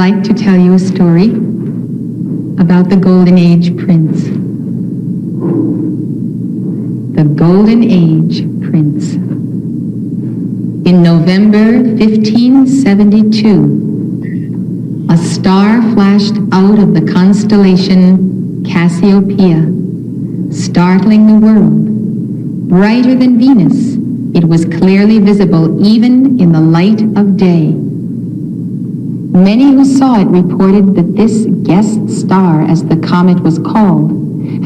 I'd like to tell you a story about the Golden Age Prince. The Golden Age Prince. In November 1572, a star flashed out of the constellation Cassiopeia, startling the world. Brighter than Venus, it was clearly visible even in the light of day. Many who saw it reported that this guest star, as the comet was called,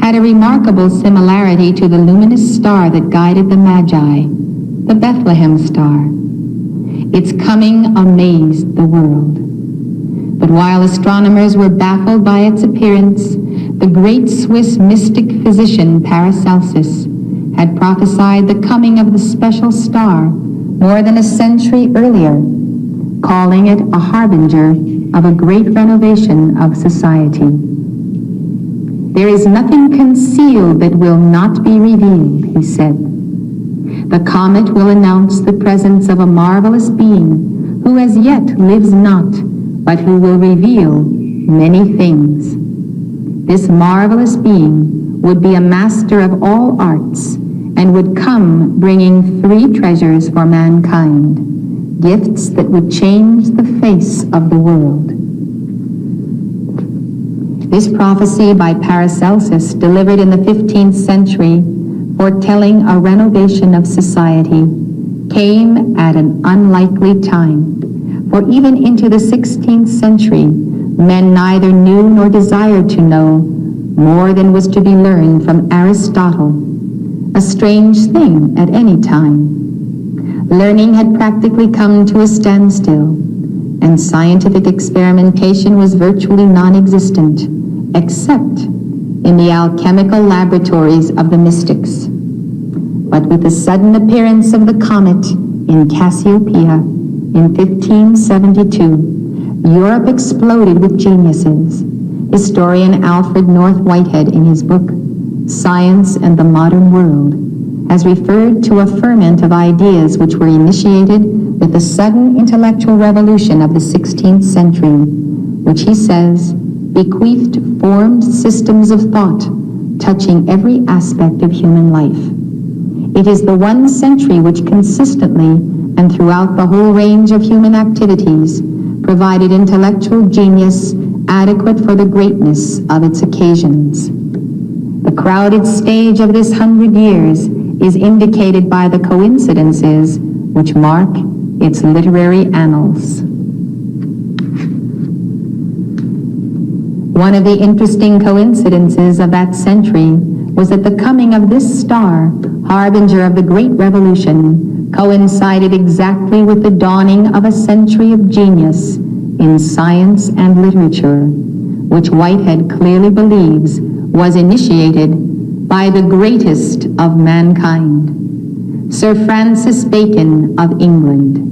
had a remarkable similarity to the luminous star that guided the Magi, the Bethlehem star. Its coming amazed the world. But while astronomers were baffled by its appearance, the great Swiss mystic physician Paracelsus had prophesied the coming of the special star more than a century earlier, calling it a harbinger of a great renovation of society. There is nothing concealed that will not be revealed, he said. The comet will announce the presence of a marvelous being who as yet lives not, but who will reveal many things. This marvelous being would be a master of all arts and would come bringing three treasures for mankind, gifts that would change the face of the world. This prophecy by Paracelsus, delivered in the 15th century, foretelling a renovation of society, came at an unlikely time, for even into the 16th century, men neither knew nor desired to know more than was to be learned from Aristotle, a strange thing at any time. Learning had practically come to a standstill, and scientific experimentation was virtually non-existent, except in the alchemical laboratories of the mystics. But with the sudden appearance of the comet in Cassiopeia in 1572, Europe exploded with geniuses. Historian Alfred North Whitehead, in his book, Science and the Modern World, has referred to a ferment of ideas which were initiated with the sudden intellectual revolution of the 16th century, which he says bequeathed formed systems of thought touching every aspect of human life. It is the one century which consistently and throughout the whole range of human activities provided intellectual genius adequate for the greatness of its occasions. The crowded stage of this 100 years is indicated by the coincidences which mark its literary annals. One of the interesting coincidences of that century was that the coming of this star, harbinger of the Great Revolution, coincided exactly with the dawning of a century of genius in science and literature, which Whitehead clearly believes was initiated by the greatest of mankind, Sir Francis Bacon of England.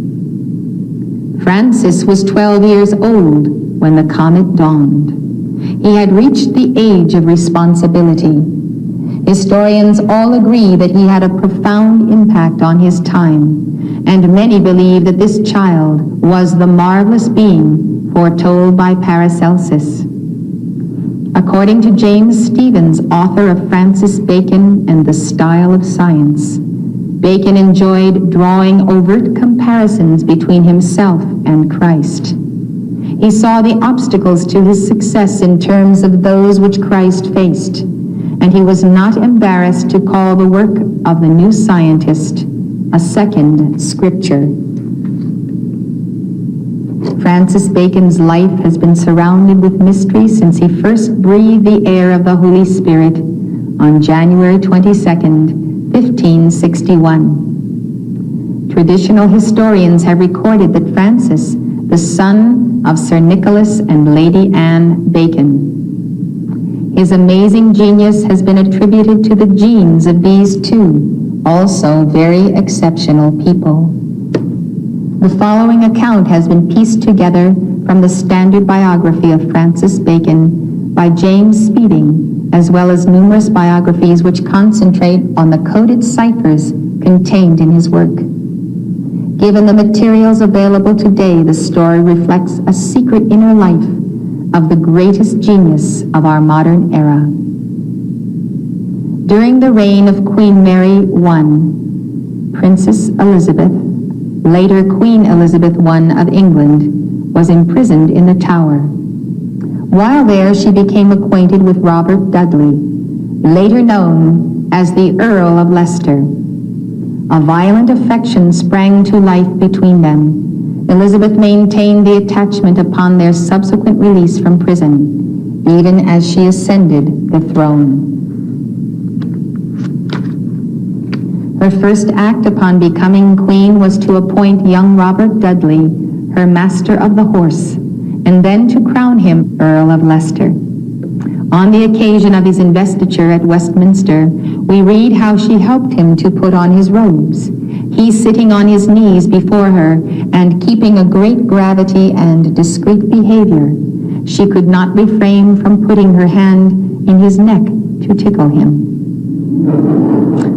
Francis was 12 years old when the comet dawned. He had reached the age of responsibility. Historians all agree that he had a profound impact on his time, and many believe that this child was the marvelous being foretold by Paracelsus. According to James Stephens, author of Francis Bacon and the Style of Science, Bacon enjoyed drawing overt comparisons between himself and Christ. He saw the obstacles to his success in terms of those which Christ faced, and he was not embarrassed to call the work of the new scientist a second scripture. Francis Bacon's life has been surrounded with mystery since he first breathed the air of the Holy Spirit on January 22nd, 1561. Traditional historians have recorded that Francis, the son of Sir Nicholas and Lady Anne Bacon. His amazing genius has been attributed to the genes of these two, also very exceptional people. The following account has been pieced together from the standard biography of Francis Bacon by James Speeding, as well as numerous biographies which concentrate on the coded ciphers contained in his work. Given the materials available today, the story reflects a secret inner life of the greatest genius of our modern era. During the reign of Queen Mary I, Princess Elizabeth, later Queen Elizabeth I of England, was imprisoned in the Tower. While there, she became acquainted with Robert Dudley, later known as the Earl of Leicester. A violent affection sprang to life between them. Elizabeth maintained the attachment upon their subsequent release from prison, even as she ascended the throne. Her first act upon becoming queen was to appoint young Robert Dudley her Master of the Horse, and then to crown him Earl of Leicester. On the occasion of his investiture at Westminster, we read how she helped him to put on his robes, he sitting on his knees before her and keeping a great gravity and discreet behavior. She could not refrain from putting her hand in his neck to tickle him.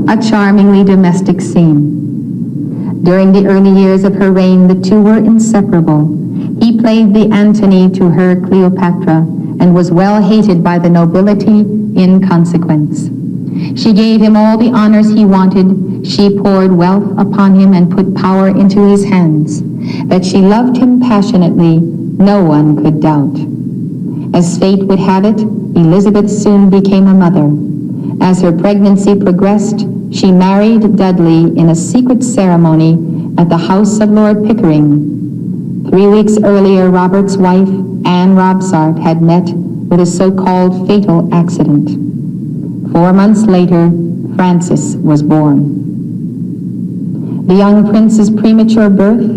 A charmingly domestic scene. During the early years of her reign, the two were inseparable. He played the Antony to her Cleopatra and was well hated by the nobility in consequence. She gave him all the honors he wanted. She poured wealth upon him and put power into his hands. That she loved him passionately, no one could doubt. As fate would have it, Elizabeth soon became a mother. As her pregnancy progressed, she married Dudley in a secret ceremony at the house of Lord Pickering. 3 weeks earlier, Robert's wife, Anne Robsart, had met with a so-called fatal accident. 4 months later, Francis was born. The young prince's premature birth,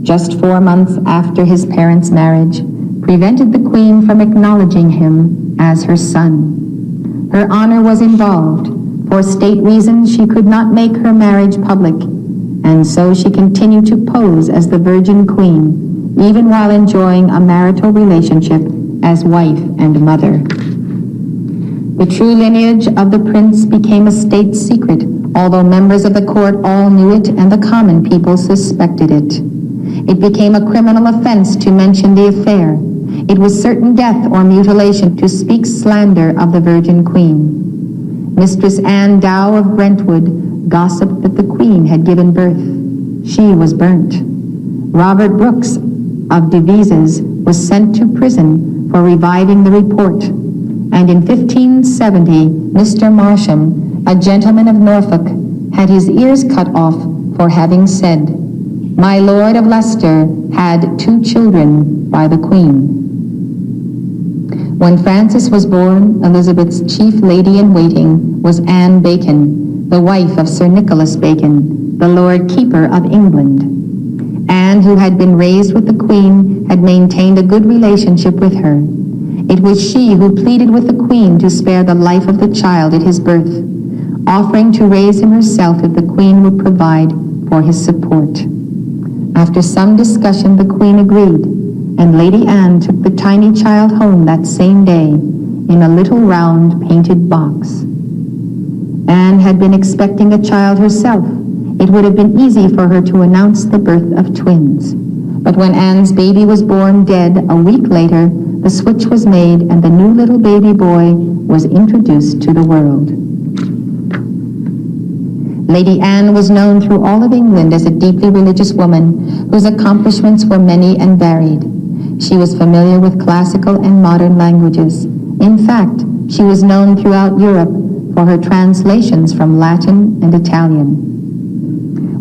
just 4 months after his parents' marriage, prevented the queen from acknowledging him as her son. Her honor was involved. For state reasons, she could not make her marriage public, and so she continued to pose as the Virgin Queen, even while enjoying a marital relationship as wife and mother. The true lineage of the prince became a state secret, although members of the court all knew it and the common people suspected it. It became a criminal offense to mention the affair. It was certain death or mutilation to speak slander of the Virgin Queen. Mistress Anne Dow of Brentwood gossiped that the Queen had given birth. She was burnt. Robert Brooks of Devizes was sent to prison for reviving the report. And in 1570, Mr. Marsham, a gentleman of Norfolk, had his ears cut off for having said, "My Lord of Leicester had 2 children by the Queen." When Francis was born, Elizabeth's chief lady-in-waiting was Anne Bacon, the wife of Sir Nicholas Bacon, the Lord Keeper of England. Anne, who had been raised with the Queen, had maintained a good relationship with her. It was she who pleaded with the Queen to spare the life of the child at his birth, offering to raise him herself if the Queen would provide for his support. After some discussion, the Queen agreed, and Lady Anne took the tiny child home that same day in a little round painted box. Anne had been expecting a child herself. It would have been easy for her to announce the birth of twins. But when Anne's baby was born dead a week later, the switch was made and the new little baby boy was introduced to the world. Lady Anne was known through all of England as a deeply religious woman whose accomplishments were many and varied. She was familiar with classical and modern languages. In fact, she was known throughout Europe for her translations from Latin and Italian.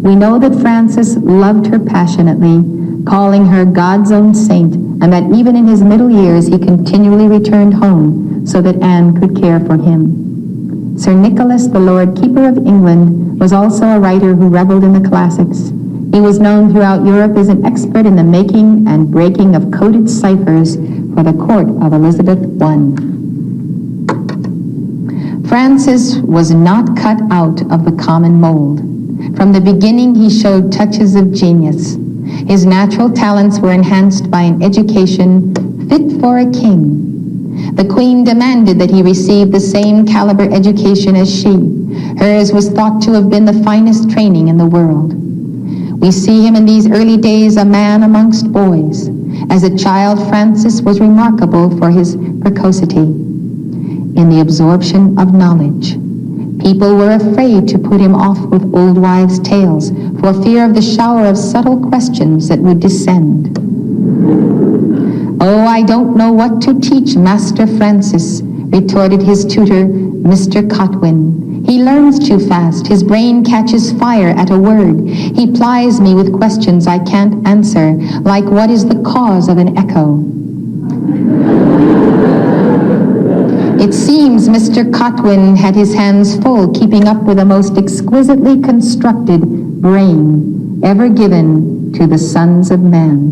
We know that Francis loved her passionately, calling her God's own saint, and that even in his middle years he continually returned home so that Anne could care for him. Sir Nicholas, the Lord Keeper of England, was also a writer who reveled in the classics. He was known throughout Europe as an expert in the making and breaking of coded ciphers for the court of Elizabeth I. Francis was not cut out of the common mold. From the beginning, he showed touches of genius. His natural talents were enhanced by an education fit for a king. The Queen demanded that he receive the same caliber education as she. Hers was thought to have been the finest training in the world. We see him in these early days a man amongst boys. As a child, Francis was remarkable for his precocity in the absorption of knowledge. People were afraid to put him off with old wives' tales for fear of the shower of subtle questions that would descend. "Oh, I don't know what to teach Master Francis," retorted his tutor, Mr. Cotwin. "He learns too fast. His brain catches fire at a word. He plies me with questions I can't answer, like what is the cause of an echo?" It seems Mr. Cotwin had his hands full keeping up with the most exquisitely constructed brain ever given to the sons of man.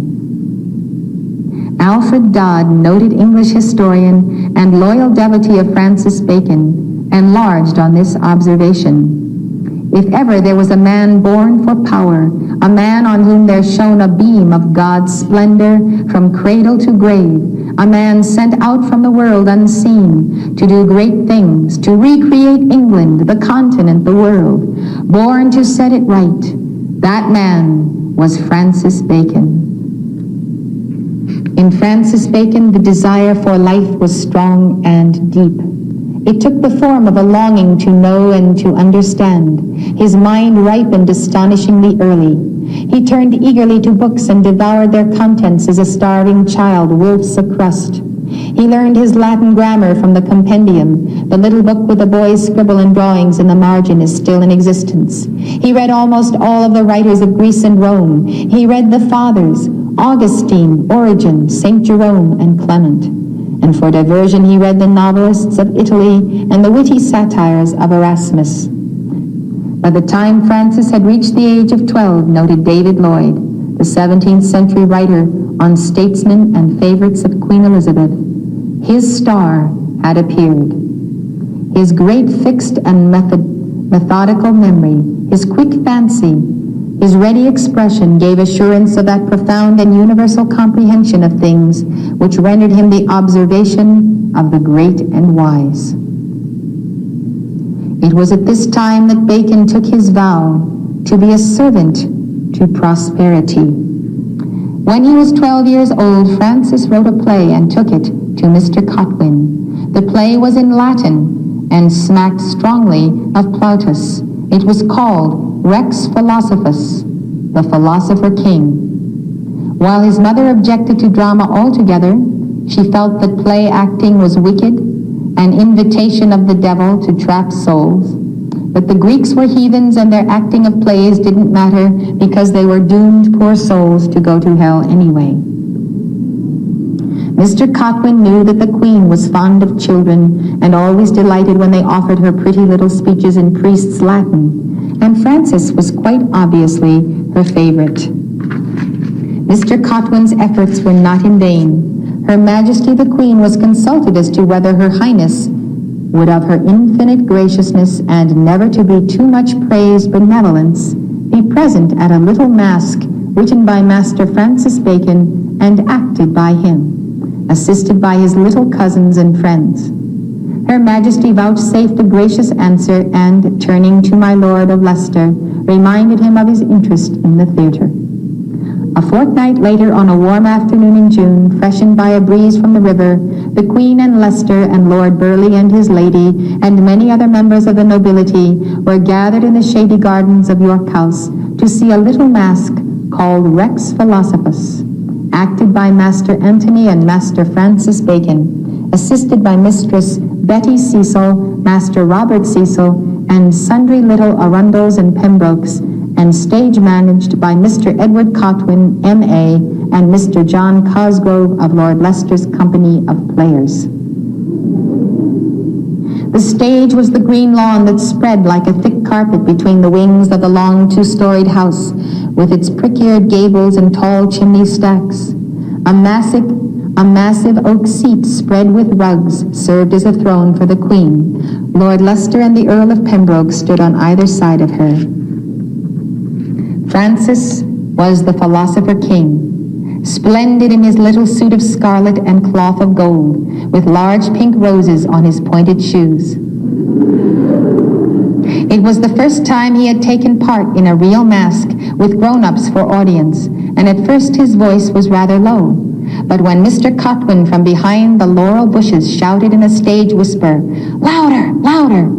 Alfred Dodd, noted English historian and loyal devotee of Francis Bacon, enlarged on this observation. If ever there was a man born for power, a man on whom there shone a beam of God's splendor from cradle to grave, a man sent out from the world unseen to do great things, to recreate England, the continent, the world, born to set it right, that man was Francis Bacon. In Francis Bacon, the desire for life was strong and deep. It took the form of a longing to know and to understand. His mind ripened astonishingly early. He turned eagerly to books and devoured their contents as a starving child wolfs a crust. He learned his Latin grammar from the compendium. The little book with the boy's scribble and drawings in the margin is still in existence. He read almost all of the writers of Greece and Rome. He read the Fathers, Augustine, Origen, St. Jerome, and Clement. And for diversion he read the novelists of Italy and the witty satires of Erasmus. By the time Francis had reached the age of 12, noted David Lloyd, the 17th century writer on statesmen and favorites of Queen Elizabeth, his star had appeared. His great fixed and methodical memory, his quick fancy, his ready expression gave assurance of that profound and universal comprehension of things which rendered him the observation of the great and wise. It was at this time that Bacon took his vow to be a servant to prosperity. When he was 12 years old, Francis wrote a play and took it to Mr. Cotwin. The play was in Latin and smacked strongly of Plautus. It was called Rex Philosophus, the Philosopher King. While his mother objected to drama altogether, she felt that play acting was wicked, an invitation of the devil to trap souls. But the Greeks were heathens and their acting of plays didn't matter because they were doomed poor souls to go to hell anyway. Mr. Cotwin knew that the Queen was fond of children and always delighted when they offered her pretty little speeches in priest's Latin, and Francis was quite obviously her favorite. Mr. Cotwin's efforts were not in vain. Her Majesty the Queen was consulted as to whether Her Highness would of her infinite graciousness and never to be too much praised benevolence be present at a little masque written by Master Francis Bacon and acted by him, assisted by his little cousins and friends. Her Majesty vouchsafed a gracious answer and, turning to my Lord of Leicester, reminded him of his interest in the theatre. A fortnight later, on a warm afternoon in June, freshened by a breeze from the river, the Queen and Leicester and Lord Burleigh and his lady and many other members of the nobility were gathered in the shady gardens of York House to see a little masque called Rex Philosophus, acted by Master Anthony and Master Francis Bacon, assisted by Mistress Betty Cecil, Master Robert Cecil, and sundry little Arundels and Pembrokes, and stage managed by Mr. Edward Cotwin, M.A., and Mr. John Cosgrove of Lord Leicester's company of players. The stage was the green lawn that spread like a thick carpet between the wings of the long two-storied house, with its prick-eared gables and tall chimney stacks. A massive oak seat spread with rugs served as a throne for the Queen. Lord Leicester and the Earl of Pembroke stood on either side of her. Francis was the Philosopher King, splendid in his little suit of scarlet and cloth of gold, with large pink roses on his pointed shoes. It was the first time he had taken part in a real masque with grown-ups for audience, and at first his voice was rather low. But when Mr. Cotwin from behind the laurel bushes shouted in a stage whisper, "Louder, louder!"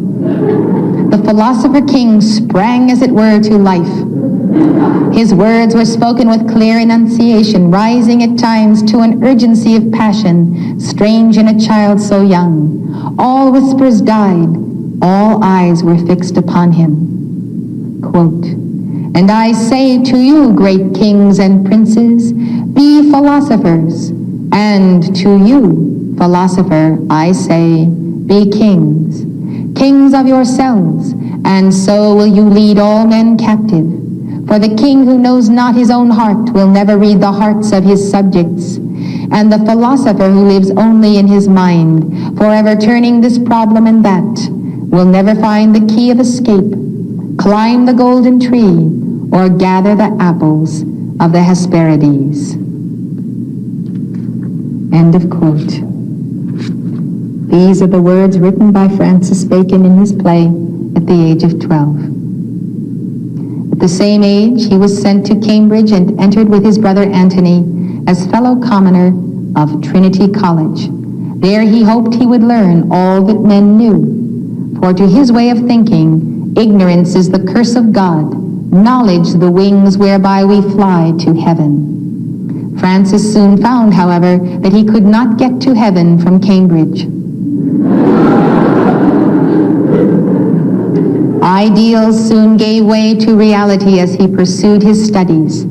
the philosopher king sprang as it were to life. His words were spoken with clear enunciation, rising at times to an urgency of passion, strange in a child so young. All whispers died, all eyes were fixed upon him. Quote, "And I say to you, great kings and princes, be philosophers, and to you, philosopher, I say, be kings, kings of yourselves, and so will you lead all men captive. For the king who knows not his own heart will never read the hearts of his subjects, and the philosopher who lives only in his mind, forever turning this problem and that, will never find the key of escape, climb the golden tree, or gather the apples of the Hesperides." End of quote. These are the words written by Francis Bacon in his play at the age of 12. At the same age, he was sent to Cambridge and entered with his brother Anthony as fellow commoner of Trinity College. There he hoped he would learn all that men knew, for to his way of thinking, ignorance is the curse of God, knowledge the wings whereby we fly to heaven. Francis soon found, however, that he could not get to heaven from Cambridge. Ideals soon gave way to reality as he pursued his studies.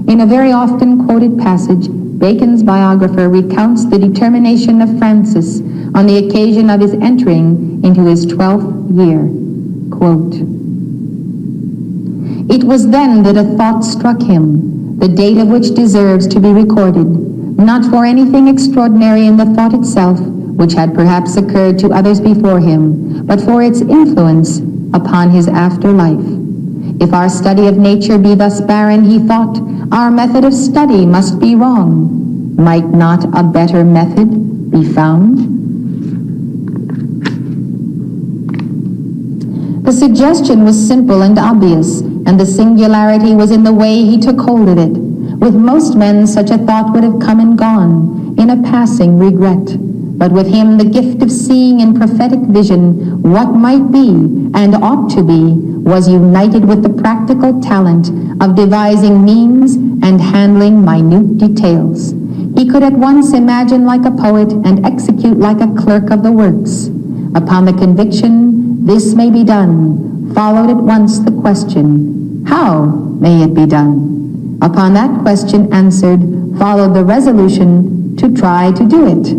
In a very often quoted passage, Bacon's biographer recounts the determination of Francis on the occasion of his entering into his 12th year. Quote, "It was then that a thought struck him, the date of which deserves to be recorded, not for anything extraordinary in the thought itself, which had perhaps occurred to others before him, but for its influence upon his afterlife. If our study of nature be thus barren, he thought, our method of study must be wrong. Might not a better method be found?" The suggestion was simple and obvious, and the singularity was in the way he took hold of it. With most men, such a thought would have come and gone in a passing regret. But with him, the gift of seeing in prophetic vision what might be and ought to be was united with the practical talent of devising means and handling minute details. He could at once imagine like a poet and execute like a clerk of the works. Upon the conviction, "This may be done," followed at once the question, "How may it be done?" Upon that question answered, followed the resolution to try to do it.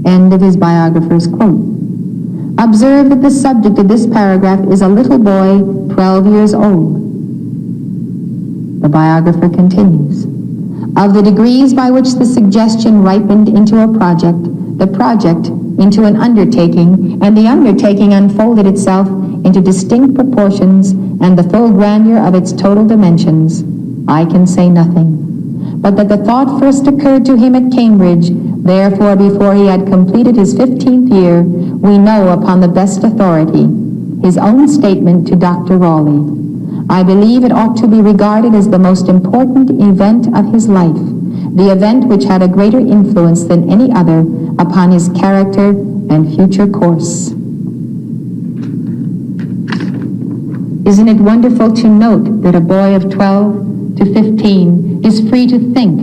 End of his biographer's quote. Observe that the subject of this paragraph is a little boy 12 years old. The biographer continues, "Of the degrees by which the suggestion ripened into a project, the project into an undertaking, and the undertaking unfolded itself into distinct proportions and the full grandeur of its total dimensions, I can say nothing. But that the thought first occurred to him at Cambridge, therefore before he had completed his 15th year, we know upon the best authority, his own statement to Dr. Raleigh. I believe it ought to be regarded as the most important event of his life, the event which had a greater influence than any other upon his character and future course." Isn't it wonderful to note that a boy of 12 to 15 is free to think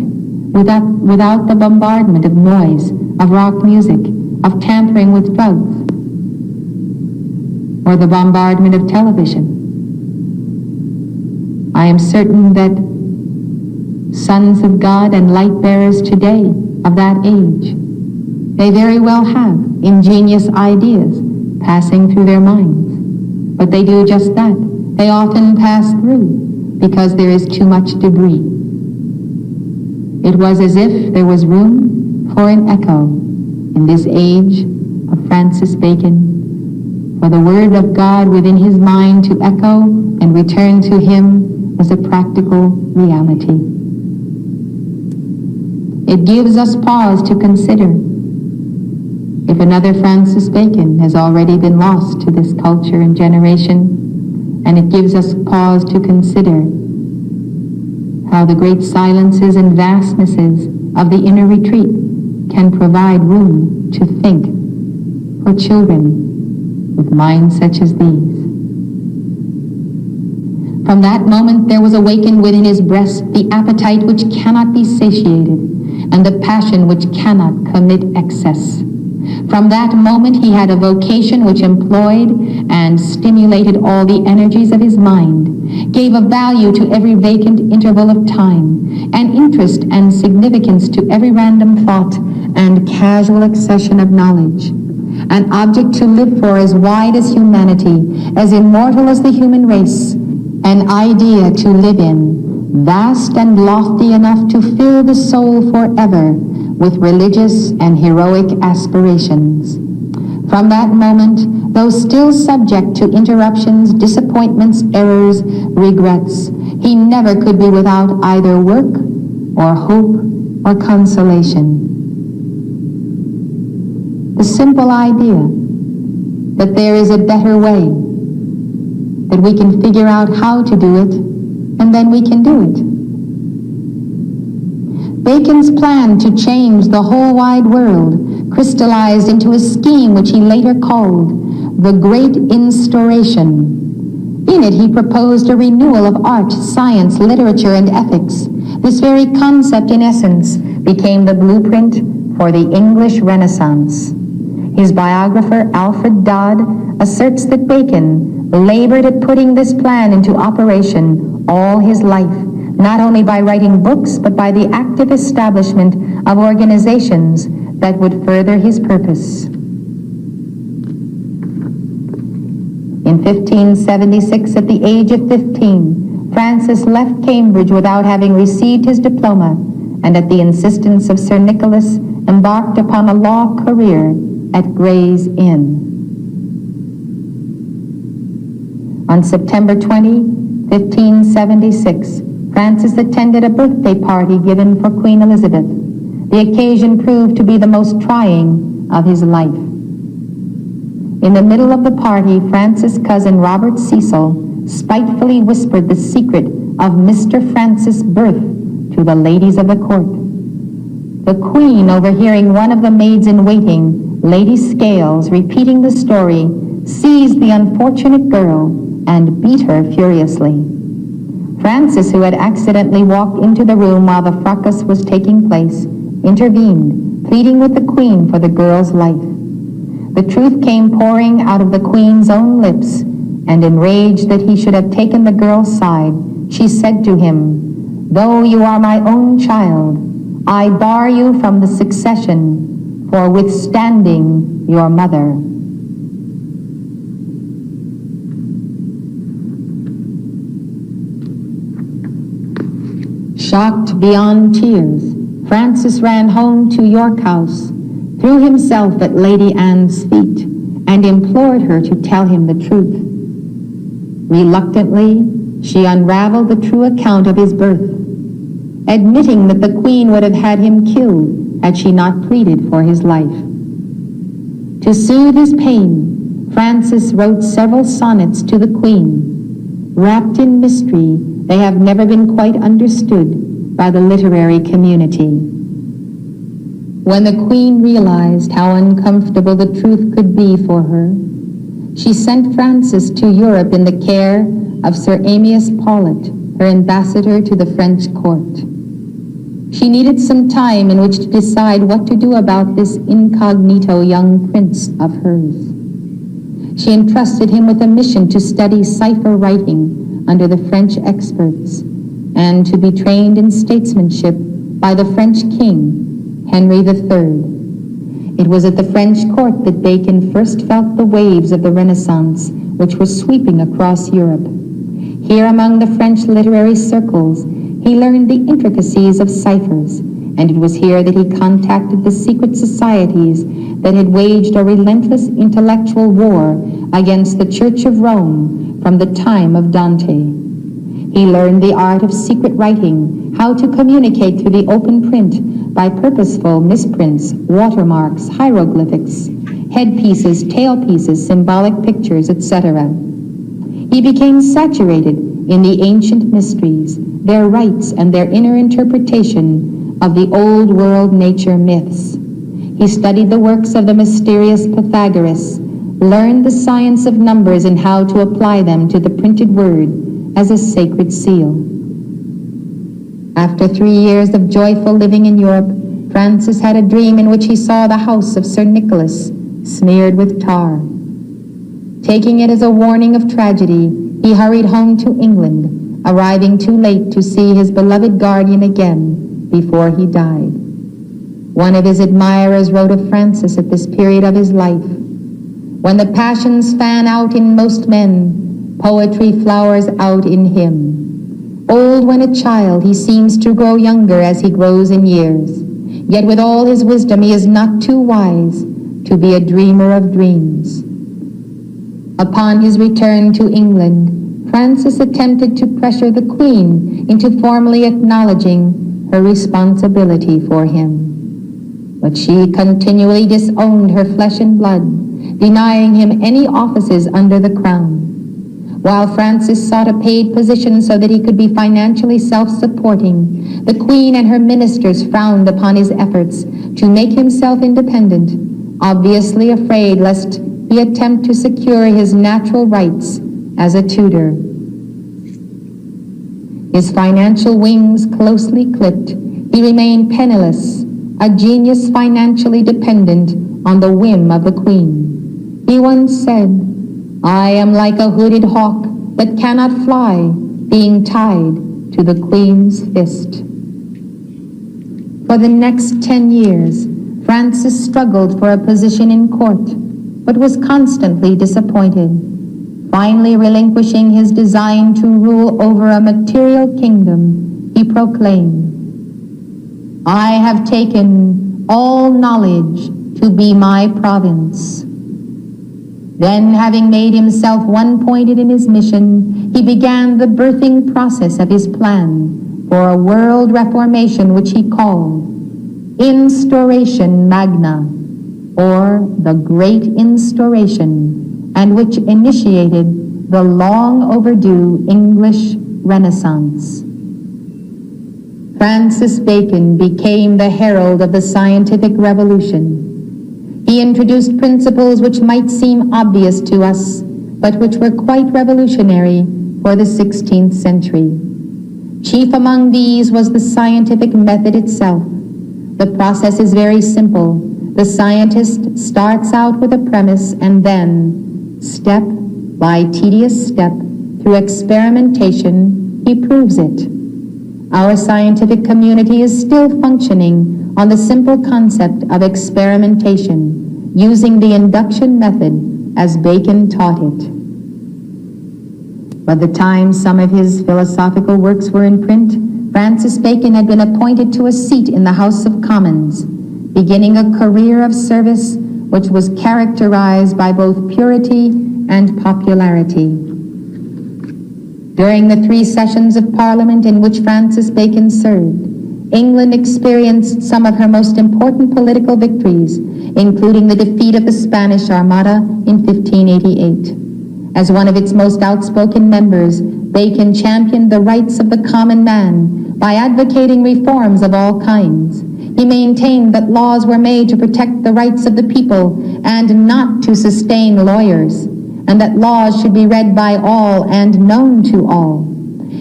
without the bombardment of noise, of rock music, of tampering with drugs, or the bombardment of television? I am certain that sons of God and light bearers today of that age, they very well have ingenious ideas passing through their minds, but they do just that. They often pass through because there is too much debris. It was as if there was room for an echo in this age of Francis Bacon, for the word of God within his mind to echo and return to him as a practical reality. It gives us pause to consider If another Francis Bacon has already been lost to this culture and generation, and it gives us pause to consider how the great silences and vastnesses of the inner retreat can provide room to think for children with minds such as these. From that moment there was awakened within his breast the appetite which cannot be satiated, and the passion which cannot commit excess. From that moment he had a vocation which employed and stimulated all the energies of his mind, gave a value to every vacant interval of time, an interest and significance to every random thought and casual accession of knowledge, an object to live for as wide as humanity, as immortal as the human race, an idea to live in, vast and lofty enough to fill the soul forever with religious and heroic aspirations. From that moment, though still subject to interruptions, disappointments, errors, regrets, he never could be without either work or hope or consolation. The simple idea that there is a better way, that we can figure out how to do it, and then we can do it. Bacon's plan to change the whole wide world crystallized into a scheme which he later called the Great Instauration. In it he proposed a renewal of art, science, literature, and ethics. This very concept, in essence, became the blueprint for the English Renaissance. His biographer, Alfred Dodd, asserts that Bacon labored at putting this plan into operation all his life, not only by writing books, but by the active establishment of organizations that would further his purpose. In 1576, at the age of 15, Francis left Cambridge without having received his diploma, and at the insistence of Sir Nicholas, embarked upon a law career at Gray's Inn. On September 20, 1576, Francis attended a birthday party given for Queen Elizabeth. The occasion proved to be the most trying of his life. In the middle of the party, Francis' cousin Robert Cecil spitefully whispered the secret of Mr. Francis' birth to the ladies of the court. The Queen, overhearing one of the maids-in-waiting, Lady Scales, repeating the story, seized the unfortunate girl and beat her furiously. Francis, who had accidentally walked into the room while the fracas was taking place, intervened, pleading with the Queen for the girl's life. The truth came pouring out of the Queen's own lips, and enraged that he should have taken the girl's side, she said to him, "Though you are my own child, I bar you from the succession for withstanding your mother." Shocked beyond tears, Francis ran home to York House, threw himself at Lady Anne's feet, and implored her to tell him the truth. Reluctantly, she unraveled the true account of his birth, admitting that the Queen would have had him killed had she not pleaded for his life. To soothe his pain, Francis wrote several sonnets to the Queen. Wrapped in mystery, they have never been quite understood by the literary community. When the Queen realized how uncomfortable the truth could be for her, she sent Francis to Europe in the care of Sir Amias Paulet, her ambassador to the French court. She needed some time in which to decide what to do about this incognito young prince of hers. She entrusted him with a mission to study cipher writing under the French experts, and to be trained in statesmanship by the French king, Henry III. It was at the French court that Bacon first felt the waves of the Renaissance, which were sweeping across Europe. Here among the French literary circles, he learned the intricacies of ciphers, and it was here that he contacted the secret societies that had waged a relentless intellectual war against the Church of Rome from the time of Dante. He learned the art of secret writing, how to communicate through the open print by purposeful misprints, watermarks, hieroglyphics, headpieces, tailpieces, symbolic pictures, etc. He became saturated in the ancient mysteries, their rites, and their inner interpretation of the old world nature myths. He studied the works of the mysterious Pythagoras, learned the science of numbers and how to apply them to the printed word as a sacred seal. After 3 years of joyful living in Europe, Francis had a dream in which he saw the house of Sir Nicholas smeared with tar. Taking it as a warning of tragedy, he hurried home to England, arriving too late to see his beloved guardian again before he died. One of his admirers wrote of Francis at this period of his life, "When the passions fan out in most men, poetry flowers out in him. Old when a child, he seems to grow younger as he grows in years. Yet with all his wisdom, he is not too wise to be a dreamer of dreams." Upon his return to England, Francis attempted to pressure the Queen into formally acknowledging her responsibility for him. But she continually disowned her flesh and blood, denying him any offices under the crown. While Francis sought a paid position so that he could be financially self-supporting, the Queen and her ministers frowned upon his efforts to make himself independent, obviously afraid lest he attempt to secure his natural rights as a Tudor. His financial wings closely clipped, he remained penniless, a genius financially dependent on the whim of the Queen. He once said, "I am like a hooded hawk that cannot fly, being tied to the Queen's fist." For the next 10 years, Francis struggled for a position in court, but was constantly disappointed. Finally relinquishing his design to rule over a material kingdom, he proclaimed, "I have taken all knowledge to be my province." Then, having made himself one-pointed in his mission, he began the birthing process of his plan for a world reformation which he called Instauration Magna, or the Great Instauration, and which initiated the long overdue English Renaissance. Francis Bacon became the herald of the scientific revolution. He introduced principles which might seem obvious to us, but which were quite revolutionary for the 16th century. Chief among these was the scientific method itself. The process is very simple. The scientist starts out with a premise and then, step by tedious step, through experimentation, he proves it. Our scientific community is still functioning on the simple concept of experimentation, using the induction method as Bacon taught it. By the time some of his philosophical works were in print, Francis Bacon had been appointed to a seat in the House of Commons, beginning a career of service which was characterized by both purity and popularity. During the 3 sessions of Parliament in which Francis Bacon served, England experienced some of her most important political victories, including the defeat of the Spanish Armada in 1588. As one of its most outspoken members, Bacon championed the rights of the common man by advocating reforms of all kinds. He maintained that laws were made to protect the rights of the people and not to sustain lawyers, and that laws should be read by all and known to all.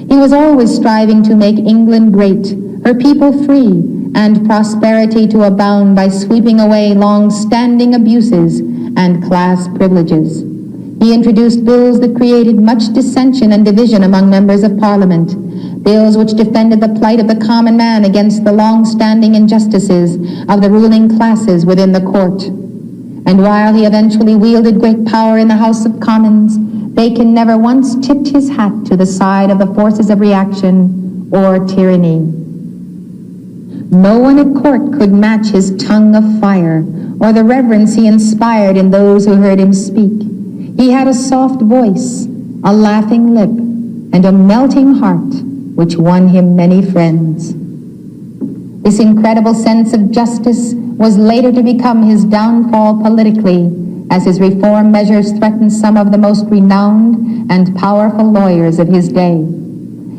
He was always striving to make England great, her people free, and prosperity to abound by sweeping away long-standing abuses and class privileges. He introduced bills that created much dissension and division among members of Parliament, bills which defended the plight of the common man against the long-standing injustices of the ruling classes within the court. And while he eventually wielded great power in the House of Commons, Bacon never once tipped his hat to the side of the forces of reaction or tyranny. No one at court could match his tongue of fire or the reverence he inspired in those who heard him speak. He had a soft voice, a laughing lip, and a melting heart which won him many friends. This incredible sense of justice was later to become his downfall politically, as his reform measures threatened some of the most renowned and powerful lawyers of his day.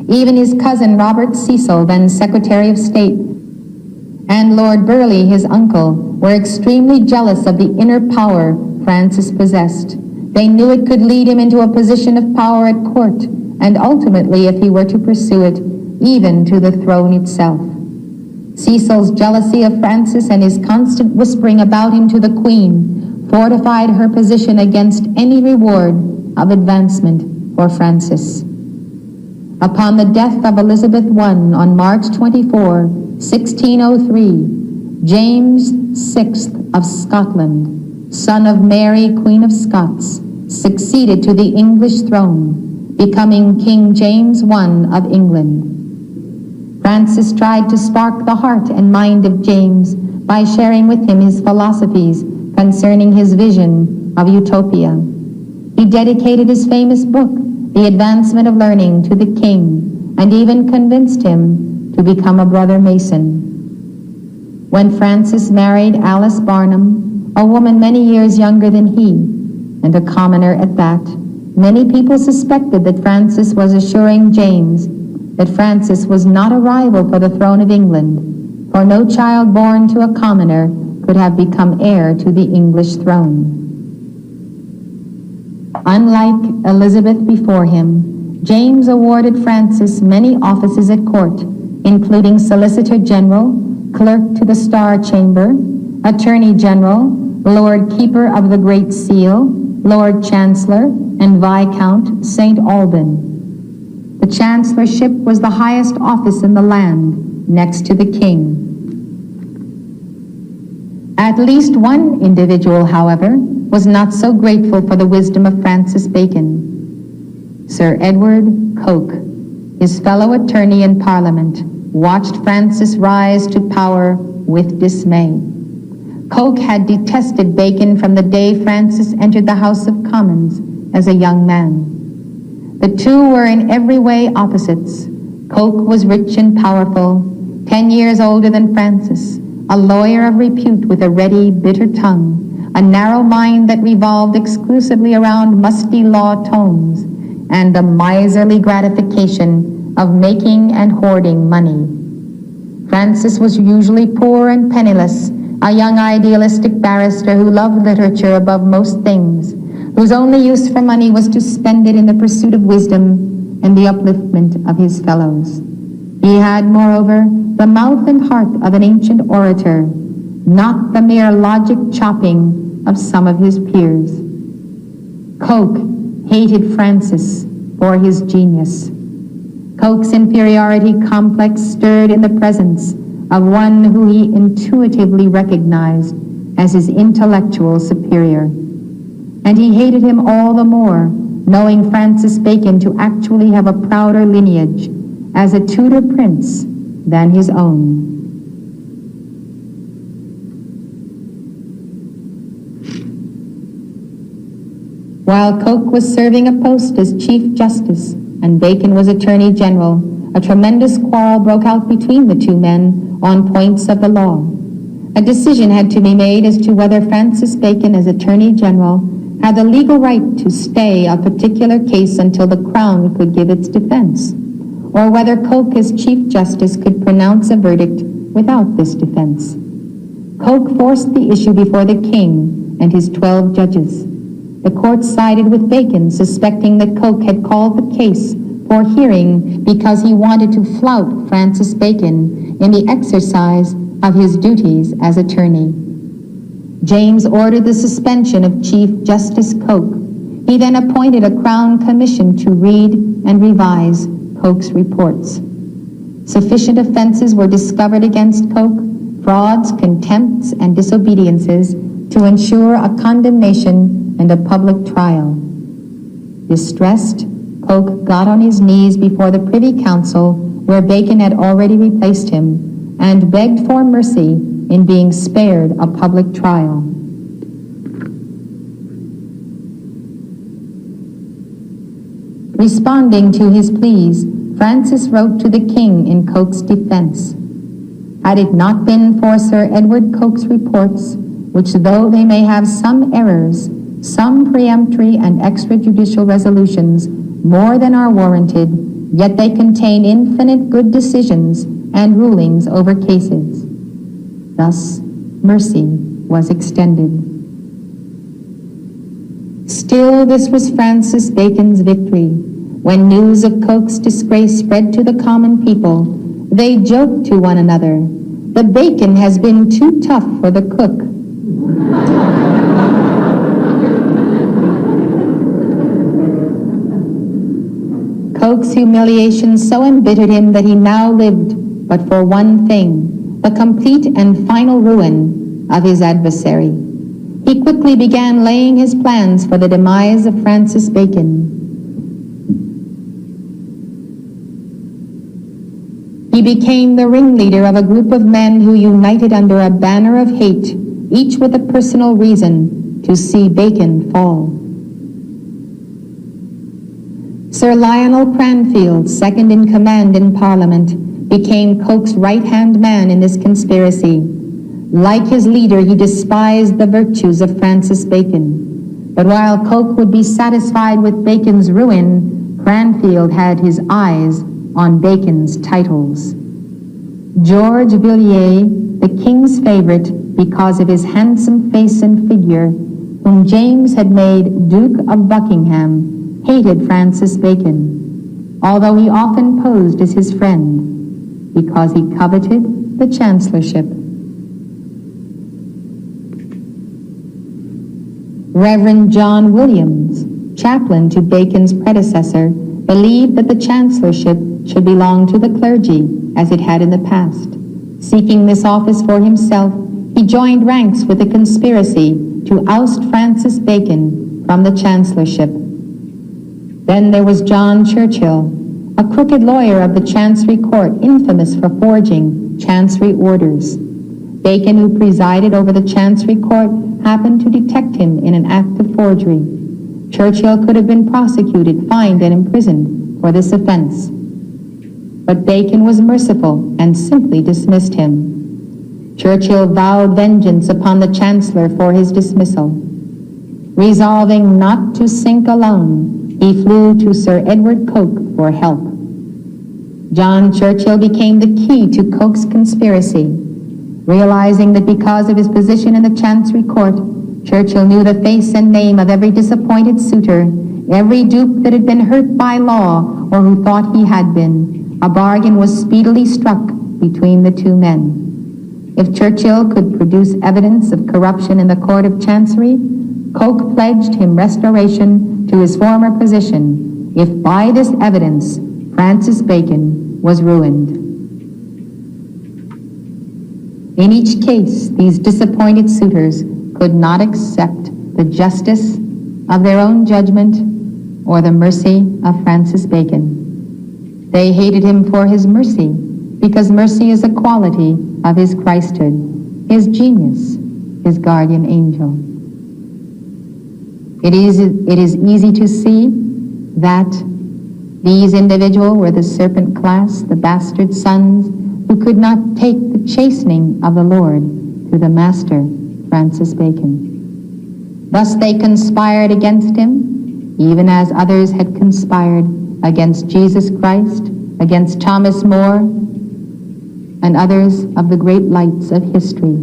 Even his cousin Robert Cecil, then Secretary of State, and Lord Burleigh, his uncle, were extremely jealous of the inner power Francis possessed. They knew it could lead him into a position of power at court, and ultimately, if he were to pursue it, even to the throne itself. Cecil's jealousy of Francis and his constant whispering about him to the Queen fortified her position against any reward of advancement for Francis. Upon the death of Elizabeth I on March 24, 1603, James VI of Scotland, son of Mary, Queen of Scots, succeeded to the English throne, becoming King James I of England. Francis tried to spark the heart and mind of James by sharing with him his philosophies concerning his vision of utopia. He dedicated his famous book, The Advancement of Learning, to the king, and even convinced him to become a brother Mason. When Francis married Alice Barnum, a woman many years younger than he, and a commoner at that, many people suspected that Francis was assuring James that Francis was not a rival for the throne of England, for no child born to a commoner could have become heir to the English throne. Unlike Elizabeth before him, James awarded Francis many offices at court, including Solicitor General, Clerk to the Star Chamber, Attorney General, Lord Keeper of the Great Seal, Lord Chancellor, and Viscount St. Alban. The Chancellorship was the highest office in the land, next to the king. At least one individual, however, was not so grateful for the wisdom of Francis Bacon. Sir Edward Coke, his fellow attorney in Parliament, watched Francis rise to power with dismay. Coke had detested Bacon from the day Francis entered the House of Commons as a young man. The two were in every way opposites. Coke was rich and powerful, 10 years older than Francis, a lawyer of repute with a ready, bitter tongue, a narrow mind that revolved exclusively around musty law tomes, and the miserly gratification of making and hoarding money. Francis was usually poor and penniless, a young idealistic barrister who loved literature above most things, whose only use for money was to spend it in the pursuit of wisdom and the upliftment of his fellows. He had, moreover, the mouth and heart of an ancient orator, not the mere logic chopping of some of his peers. Coke hated Francis for his genius. Coke's inferiority complex stirred in the presence of one who he intuitively recognized as his intellectual superior. And he hated him all the more, knowing Francis Bacon to actually have a prouder lineage as a Tudor prince than his own. While Coke was serving a post as Chief Justice and Bacon was Attorney General, a tremendous quarrel broke out between the two men on points of the law. A decision had to be made as to whether Francis Bacon, as Attorney General, had the legal right to stay a particular case until the Crown could give its defense, or whether Coke, as Chief Justice, could pronounce a verdict without this defense. Coke forced the issue before the king and his 12 judges. The court sided with Bacon, suspecting that Coke had called the case for hearing because he wanted to flout Francis Bacon in the exercise of his duties as attorney. James ordered the suspension of Chief Justice Coke. He then appointed a Crown Commission to read and revise Coke's reports. Sufficient offenses were discovered against Coke, frauds, contempts, and disobediences, to ensure a condemnation and a public trial. Distressed, Coke got on his knees before the Privy Council, where Bacon had already replaced him, and begged for mercy in being spared a public trial. Responding to his pleas, Francis wrote to the king in Coke's defense. Had it not been for Sir Edward Coke's reports, which though they may have some errors, some peremptory and extrajudicial resolutions more than are warranted, yet they contain infinite good decisions and rulings over cases. Thus, mercy was extended. Still, this was Francis Bacon's victory. When news of Coke's disgrace spread to the common people, they joked to one another, "The bacon has been too tough for the cook." Coke's humiliation so embittered him that he now lived but for one thing, the complete and final ruin of his adversary. He quickly began laying his plans for the demise of Francis Bacon. He became the ringleader of a group of men who united under a banner of hate, each with a personal reason to see Bacon fall. Sir Lionel Cranfield, second in command in Parliament, became Coke's right-hand man in this conspiracy. Like his leader, he despised the virtues of Francis Bacon. But while Coke would be satisfied with Bacon's ruin, Cranfield had his eyes on Bacon's titles. George Villiers, the king's favorite because of his handsome face and figure, whom James had made Duke of Buckingham, hated Francis Bacon, although he often posed as his friend, because he coveted the chancellorship. Reverend John Williams, chaplain to Bacon's predecessor, believed that the chancellorship should belong to the clergy, as it had in the past. Seeking this office for himself, he joined ranks with a conspiracy to oust Francis Bacon from the chancellorship. Then there was John Churchill, a crooked lawyer of the Chancery Court, infamous for forging Chancery orders. Bacon, who presided over the Chancery Court, happened to detect him in an act of forgery. Churchill could have been prosecuted, fined, and imprisoned for this offense. But Bacon was merciful and simply dismissed him. Churchill vowed vengeance upon the Chancellor for his dismissal. Resolving not to sink alone, he flew to Sir Edward Coke for help. John Churchill became the key to Coke's conspiracy. Realizing that because of his position in the Chancery Court, Churchill knew the face and name of every disappointed suitor, every dupe that had been hurt by law or who thought he had been, a bargain was speedily struck between the two men. If Churchill could produce evidence of corruption in the Court of Chancery, Coke pledged him restoration to his former position if by this evidence Francis Bacon was ruined. In each case, these disappointed suitors could not accept the justice of their own judgment or the mercy of Francis Bacon. They hated him for his mercy, because mercy is a quality of his Christhood, his genius, his guardian angel. It is easy to see that these individuals were the serpent class, the bastard sons, who could not take the chastening of the Lord through the master, Francis Bacon. Thus they conspired against him, even as others had conspired against Jesus Christ, against Thomas More, and others of the great lights of history.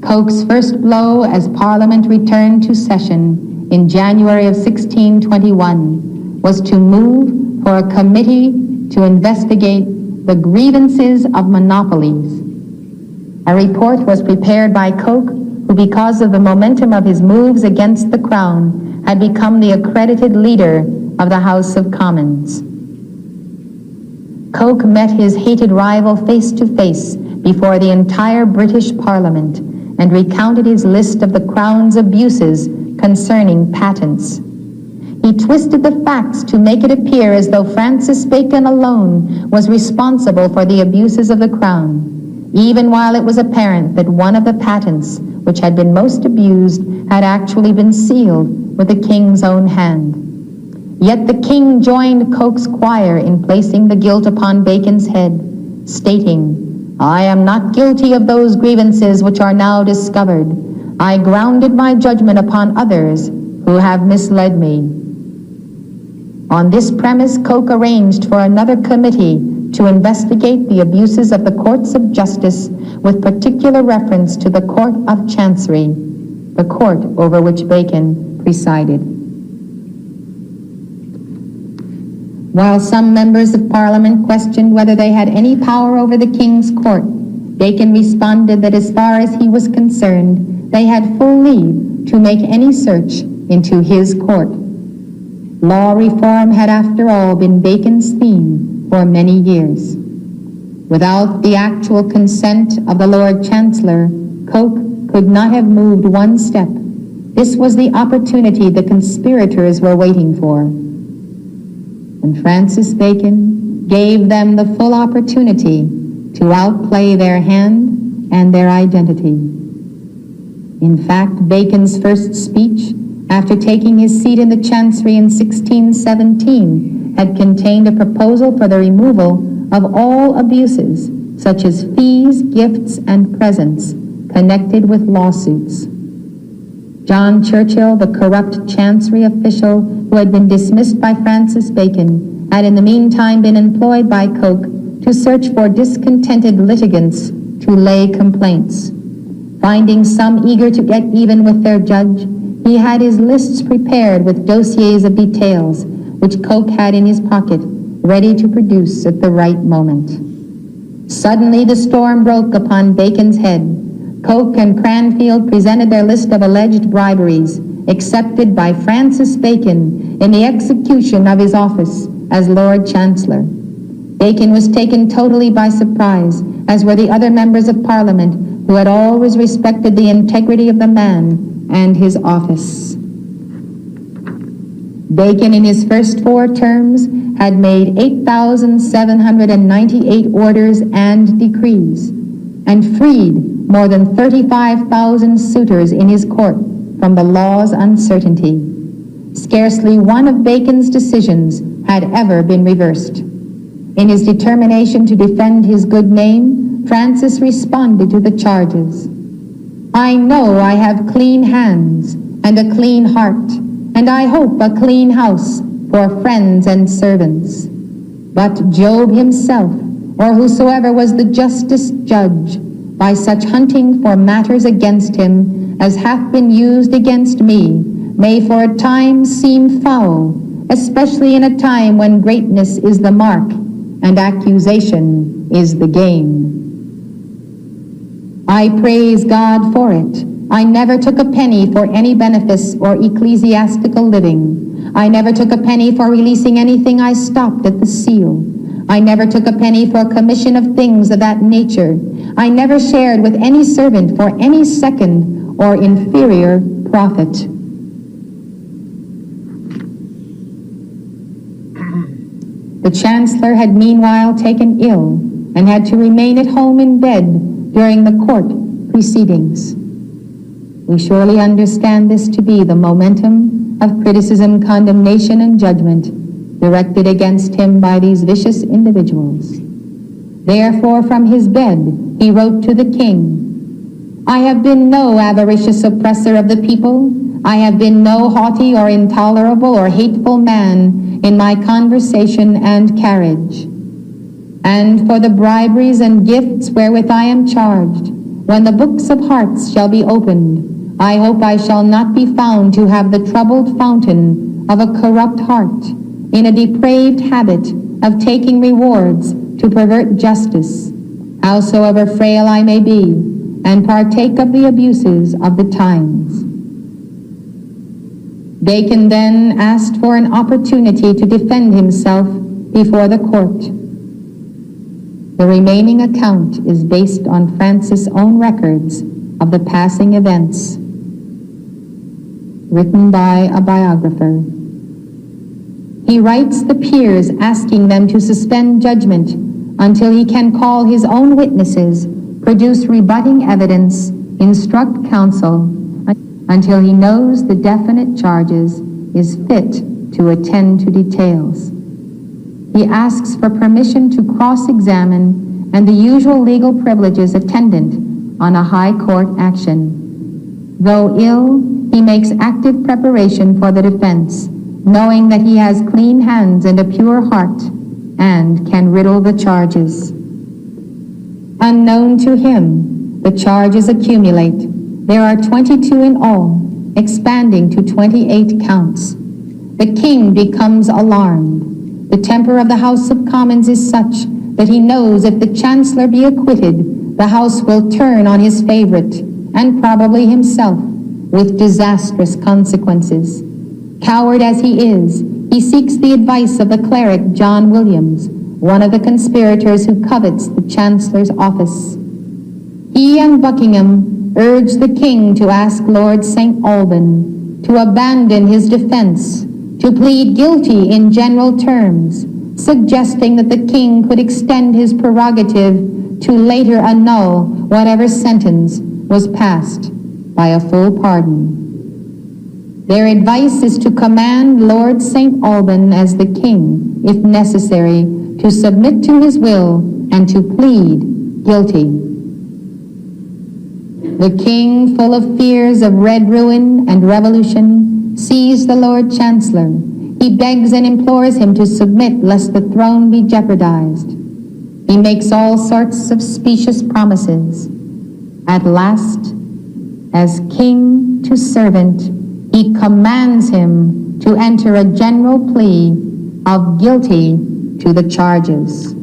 Coke's first blow as Parliament returned to session in January of 1621 was to move for a committee to investigate the grievances of monopolies. A report was prepared by Coke, who because of the momentum of his moves against the Crown had become the accredited leader of the House of Commons. Coke met his hated rival face to face before the entire British Parliament and recounted his list of the Crown's abuses concerning patents. He twisted the facts to make it appear as though Francis Bacon alone was responsible for the abuses of the Crown, even while it was apparent that one of the patents which had been most abused had actually been sealed with the King's own hand. Yet the king joined Coke's choir in placing the guilt upon Bacon's head, stating, "I am not guilty of those grievances which are now discovered. I grounded my judgment upon others who have misled me." On this premise, Coke arranged for another committee to investigate the abuses of the courts of justice, with particular reference to the Court of Chancery, the court over which Bacon presided. While some members of Parliament questioned whether they had any power over the king's court, Bacon responded that as far as he was concerned, they had full leave to make any search into his court. Law reform had after all been Bacon's theme for many years. Without the actual consent of the Lord Chancellor, Coke could not have moved one step. This was the opportunity the conspirators were waiting for. And Francis Bacon gave them the full opportunity to outplay their hand and their identity. In fact, Bacon's first speech, after taking his seat in the Chancery in 1617, had contained a proposal for the removal of all abuses, such as fees, gifts, and presents, connected with lawsuits. John Churchill, the corrupt Chancery official who had been dismissed by Francis Bacon, had in the meantime been employed by Coke to search for discontented litigants to lay complaints. Finding some eager to get even with their judge, he had his lists prepared with dossiers of details, which Coke had in his pocket, ready to produce at the right moment. Suddenly the storm broke upon Bacon's head. Coke and Cranfield presented their list of alleged briberies, accepted by Francis Bacon in the execution of his office as Lord Chancellor. Bacon was taken totally by surprise, as were the other members of Parliament, who had always respected the integrity of the man and his office. Bacon, in his first 4 terms, had made 8,798 orders and decrees, and freed more than 35,000 suitors in his court from the law's uncertainty. Scarcely one of Bacon's decisions had ever been reversed. In his determination to defend his good name, Francis responded to the charges. "I know I have clean hands and a clean heart, and I hope a clean house for friends and servants. But Job himself, or whosoever was the justest judge, by such hunting for matters against him as hath been used against me, may for a time seem foul, especially in a time when greatness is the mark and accusation is the game. I praise God for it. I never took a penny for any benefice or ecclesiastical living. I never took a penny for releasing anything I stopped at the seal. I never took a penny for commission of things of that nature. I never shared with any servant for any second or inferior profit." The Chancellor had meanwhile taken ill and had to remain at home in bed during the court proceedings. We surely understand this to be the momentum of criticism, condemnation, and judgment directed against him by these vicious individuals. Therefore, from his bed, he wrote to the king, "I have been no avaricious oppressor of the people. I have been no haughty or intolerable or hateful man in my conversation and carriage. And for the briberies and gifts wherewith I am charged, when the books of hearts shall be opened, I hope I shall not be found to have the troubled fountain of a corrupt heart, in a depraved habit of taking rewards to pervert justice, howsoever frail I may be, and partake of the abuses of the times." Bacon then asked for an opportunity to defend himself before the court. The remaining account is based on Francis' own records of the passing events, written by a biographer. He writes the peers asking them to suspend judgment until he can call his own witnesses, produce rebutting evidence, instruct counsel, until he knows the definite charges is fit to attend to details. He asks for permission to cross-examine and the usual legal privileges attendant on a high court action. Though ill, he makes active preparation for the defense, knowing that he has clean hands and a pure heart, and can riddle the charges. Unknown to him, the charges accumulate. There are 22 in all, expanding to 28 counts. The king becomes alarmed. The temper of the House of Commons is such that he knows if the Chancellor be acquitted, the House will turn on his favorite, and probably himself, with disastrous consequences. Coward as he is, he seeks the advice of the cleric John Williams, one of the conspirators who covets the Chancellor's office. He and Buckingham urge the king to ask Lord St. Alban to abandon his defense, to plead guilty in general terms, suggesting that the king could extend his prerogative to later annul whatever sentence was passed by a full pardon. Their advice is to command Lord St. Alban as the king, if necessary, to submit to his will and to plead guilty. The king, full of fears of red ruin and revolution, sees the Lord Chancellor. He begs and implores him to submit lest the throne be jeopardized. He makes all sorts of specious promises. At last, as king to servant, he commands him to enter a general plea of guilty to the charges.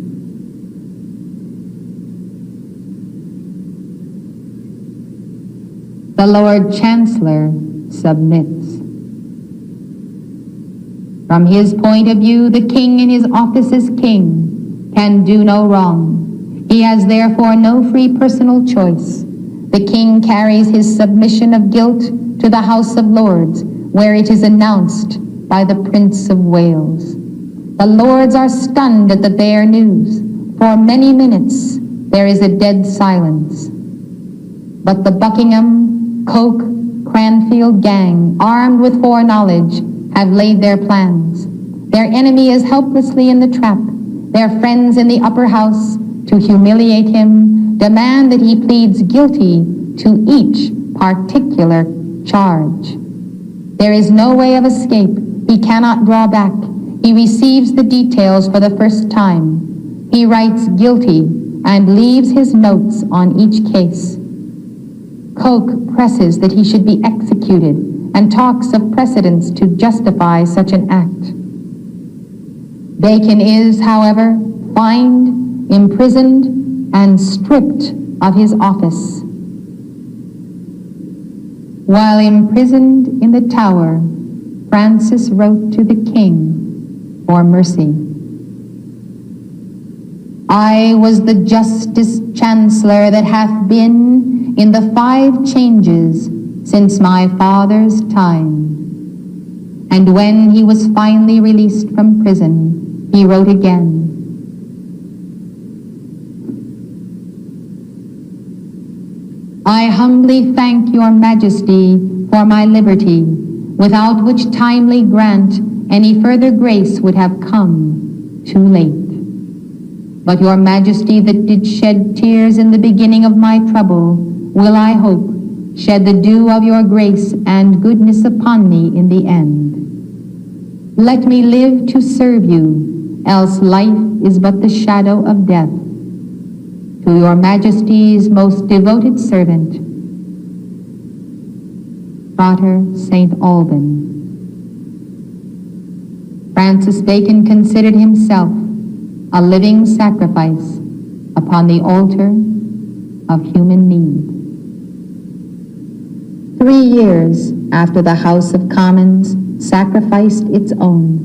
The Lord Chancellor submits. From his point of view, the king in his office as king can do no wrong. He has therefore no free personal choice. The king carries his submission of guilt to the House of Lords, where it is announced by the Prince of Wales. The Lords are stunned at the bare news. For many minutes there is a dead silence. But the Buckingham, Coke, Cranfield gang, armed with foreknowledge, have laid their plans. Their enemy is helplessly in the trap. Their friends in the upper house, to humiliate him, demand that he pleads guilty to each particular charge. There is no way of escape. He cannot draw back. He receives the details for the first time. He writes guilty and leaves his notes on each case. Coke presses that he should be executed and talks of precedents to justify such an act. Bacon is, however, fined, imprisoned, and stripped of his office. While imprisoned in the Tower, Francis wrote to the king for mercy. I was the justest chancellor that hath been in the 5 changes since my father's time. And when he was finally released from prison, he wrote again, I humbly thank your majesty for my liberty, without which timely grant any further grace would have come too late. But your majesty that did shed tears in the beginning of my trouble, will, I hope, shed the dew of your grace and goodness upon me in the end. Let me live to serve you, else life is but the shadow of death. To your majesty's most devoted servant, Frater St. Alban. Francis Bacon considered himself a living sacrifice upon the altar of human need. 3 years after the House of Commons sacrificed its own,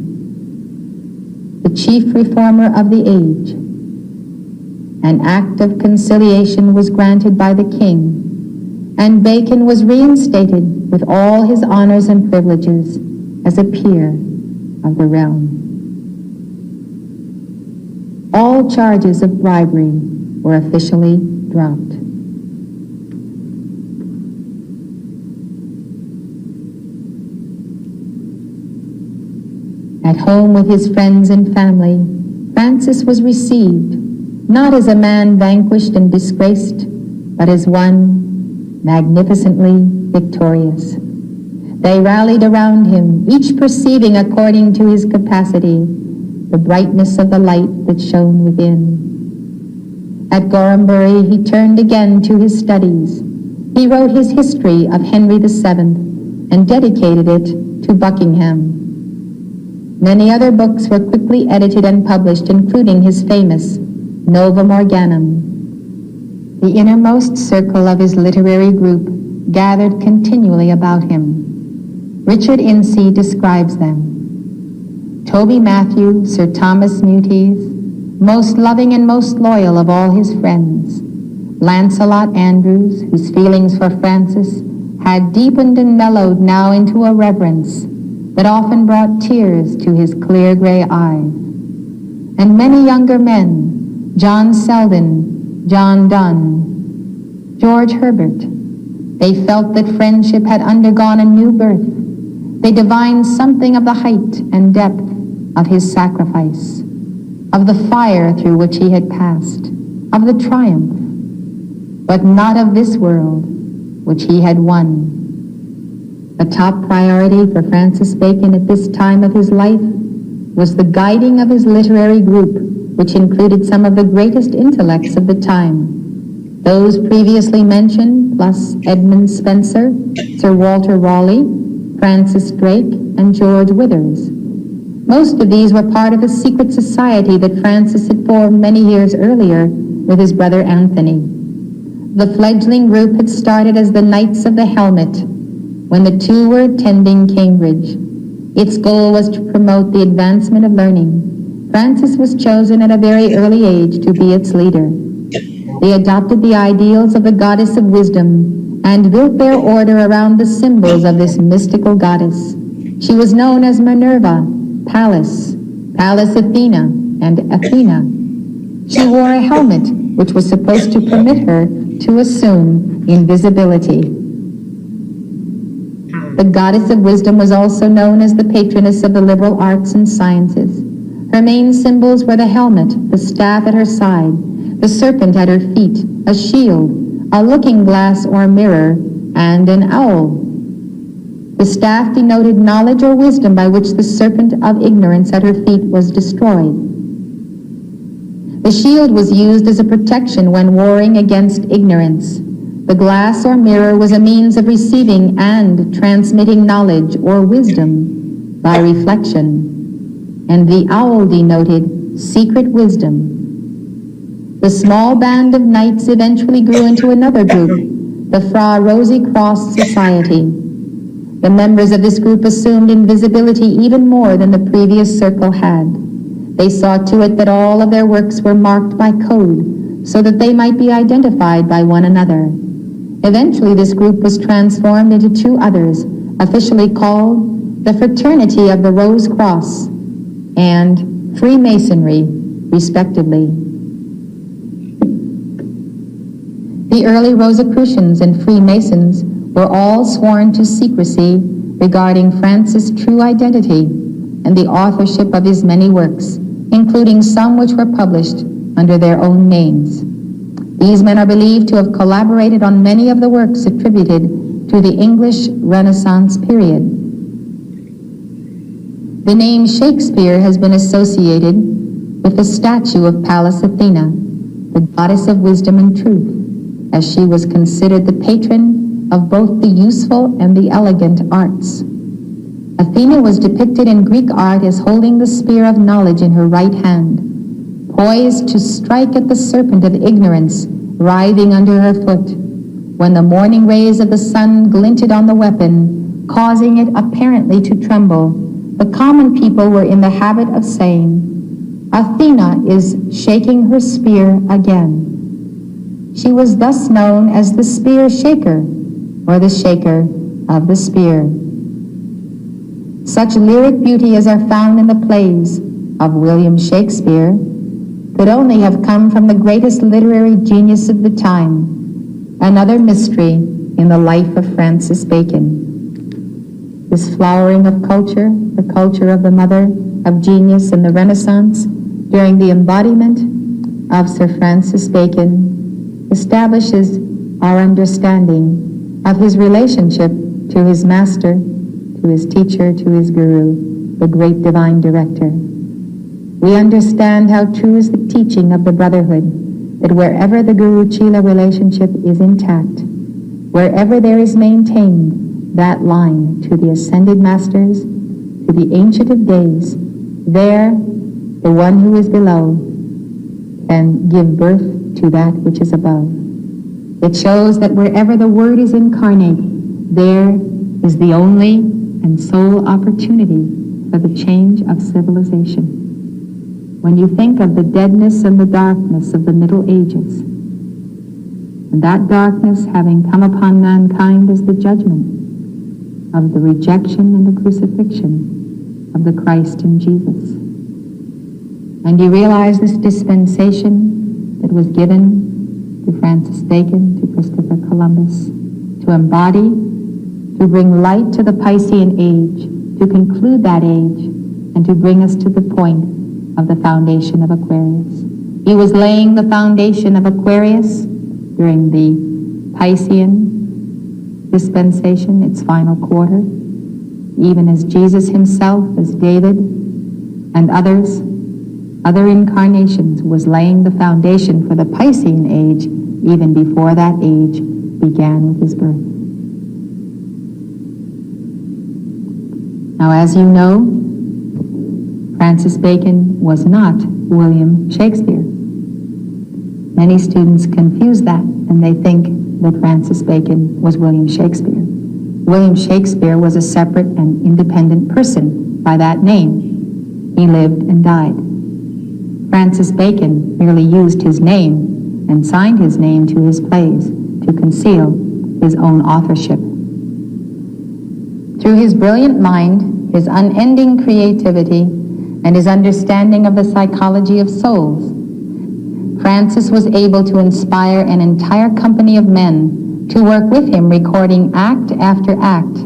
the chief reformer of the age, an act of conciliation was granted by the king, and Bacon was reinstated with all his honors and privileges as a peer of the realm. All charges of bribery were officially dropped. At home with his friends and family, Francis was received not as a man vanquished and disgraced, but as one magnificently victorious. They rallied around him, each perceiving according to his capacity the brightness of the light that shone within. At Gorhambury he turned again to his studies. He wrote his history of Henry VII and dedicated it to Buckingham. Many other books were quickly edited and published, including his famous Novum Organum. The innermost circle of his literary group gathered continually about him. Richard Insee describes them. Toby Matthew, Sir Thomas Mutes, most loving and most loyal of all his friends. Lancelot Andrews, whose feelings for Francis had deepened and mellowed now into a reverence that often brought tears to his clear gray eyes. And many younger men, John Selden, John Donne, George Herbert, they felt that friendship had undergone a new birth. They divined something of the height and depth of his sacrifice, of the fire through which he had passed, of the triumph, but not of this world which he had won. The top priority for Francis Bacon at this time of his life was the guiding of his literary group, which included some of the greatest intellects of the time. Those previously mentioned, plus Edmund Spenser, Sir Walter Raleigh, Francis Drake, and George Withers. Most of these were part of a secret society that Francis had formed many years earlier with his brother Anthony. The fledgling group had started as the Knights of the Helmet when the two were attending Cambridge. Its goal was to promote the advancement of learning. Francis was chosen at a very early age to be its leader. They adopted the ideals of the goddess of wisdom and built their order around the symbols of this mystical goddess. She was known as Minerva, Pallas, Pallas Athena, and Athena. She wore a helmet which was supposed to permit her to assume invisibility. The goddess of wisdom was also known as the patroness of the liberal arts and sciences. Her main symbols were the helmet, the staff at her side, the serpent at her feet, a shield, a looking glass or mirror, and an owl. The staff denoted knowledge or wisdom by which the serpent of ignorance at her feet was destroyed. The shield was used as a protection when warring against ignorance. The glass or mirror was a means of receiving and transmitting knowledge or wisdom by reflection, and the owl denoted secret wisdom. The small band of knights eventually grew into another group, the Fra Rosy Cross Society. The members of this group assumed invisibility even more than the previous circle had. They saw to it that all of their works were marked by code so that they might be identified by one another. Eventually, this group was transformed into two others, officially called the Fraternity of the Rose Cross and Freemasonry, respectively. The early Rosicrucians and Freemasons were all sworn to secrecy regarding Francis' true identity and the authorship of his many works, including some which were published under their own names. These men are believed to have collaborated on many of the works attributed to the English Renaissance period. The name Shakespeare has been associated with the statue of Pallas Athena, the goddess of wisdom and truth, as she was considered the patron of both the useful and the elegant arts. Athena was depicted in Greek art as holding the spear of knowledge in her right hand, poised to strike at the serpent of ignorance writhing under her foot. When the morning rays of the sun glinted on the weapon, causing it apparently to tremble, the common people were in the habit of saying, "Athena is shaking her spear again." She was thus known as the spear shaker, or the shaker of the spear. Such lyric beauty as are found in the plays of William Shakespeare could only have come from the greatest literary genius of the time, another mystery in the life of Francis Bacon. This flowering of culture, the culture of the mother, of genius in the Renaissance during the embodiment of Sir Francis Bacon establishes our understanding of his relationship to his master, to his teacher, to his guru, the great divine director. We understand how true is the teaching of the Brotherhood, that wherever the Guru-Chela relationship is intact, wherever there is maintained that line to the ascended masters, to the Ancient of Days, there the one who is below can give birth to that which is above. It shows that wherever the Word is incarnate, there is the only and sole opportunity for the change of civilization. When you think of the deadness and the darkness of the Middle Ages, and that darkness having come upon mankind as the judgment of the rejection and the crucifixion of the Christ in Jesus. And you realize this dispensation that was given to Francis Bacon, to Christopher Columbus, to embody, to bring light to the Piscean age, to conclude that age, and to bring us to the point of the foundation of Aquarius. He was laying the foundation of Aquarius during the Piscean dispensation, its final quarter, even as Jesus himself, as David and others, other incarnations, was laying the foundation for the Piscean age even before that age began with his birth. Now, as you know, Francis Bacon was not William Shakespeare. Many students confuse that, and they think that Francis Bacon was William Shakespeare. William Shakespeare was a separate and independent person by that name. He lived and died. Francis Bacon merely used his name and signed his name to his plays to conceal his own authorship. Through his brilliant mind, his unending creativity, and his understanding of the psychology of souls, Francis was able to inspire an entire company of men to work with him, recording act after act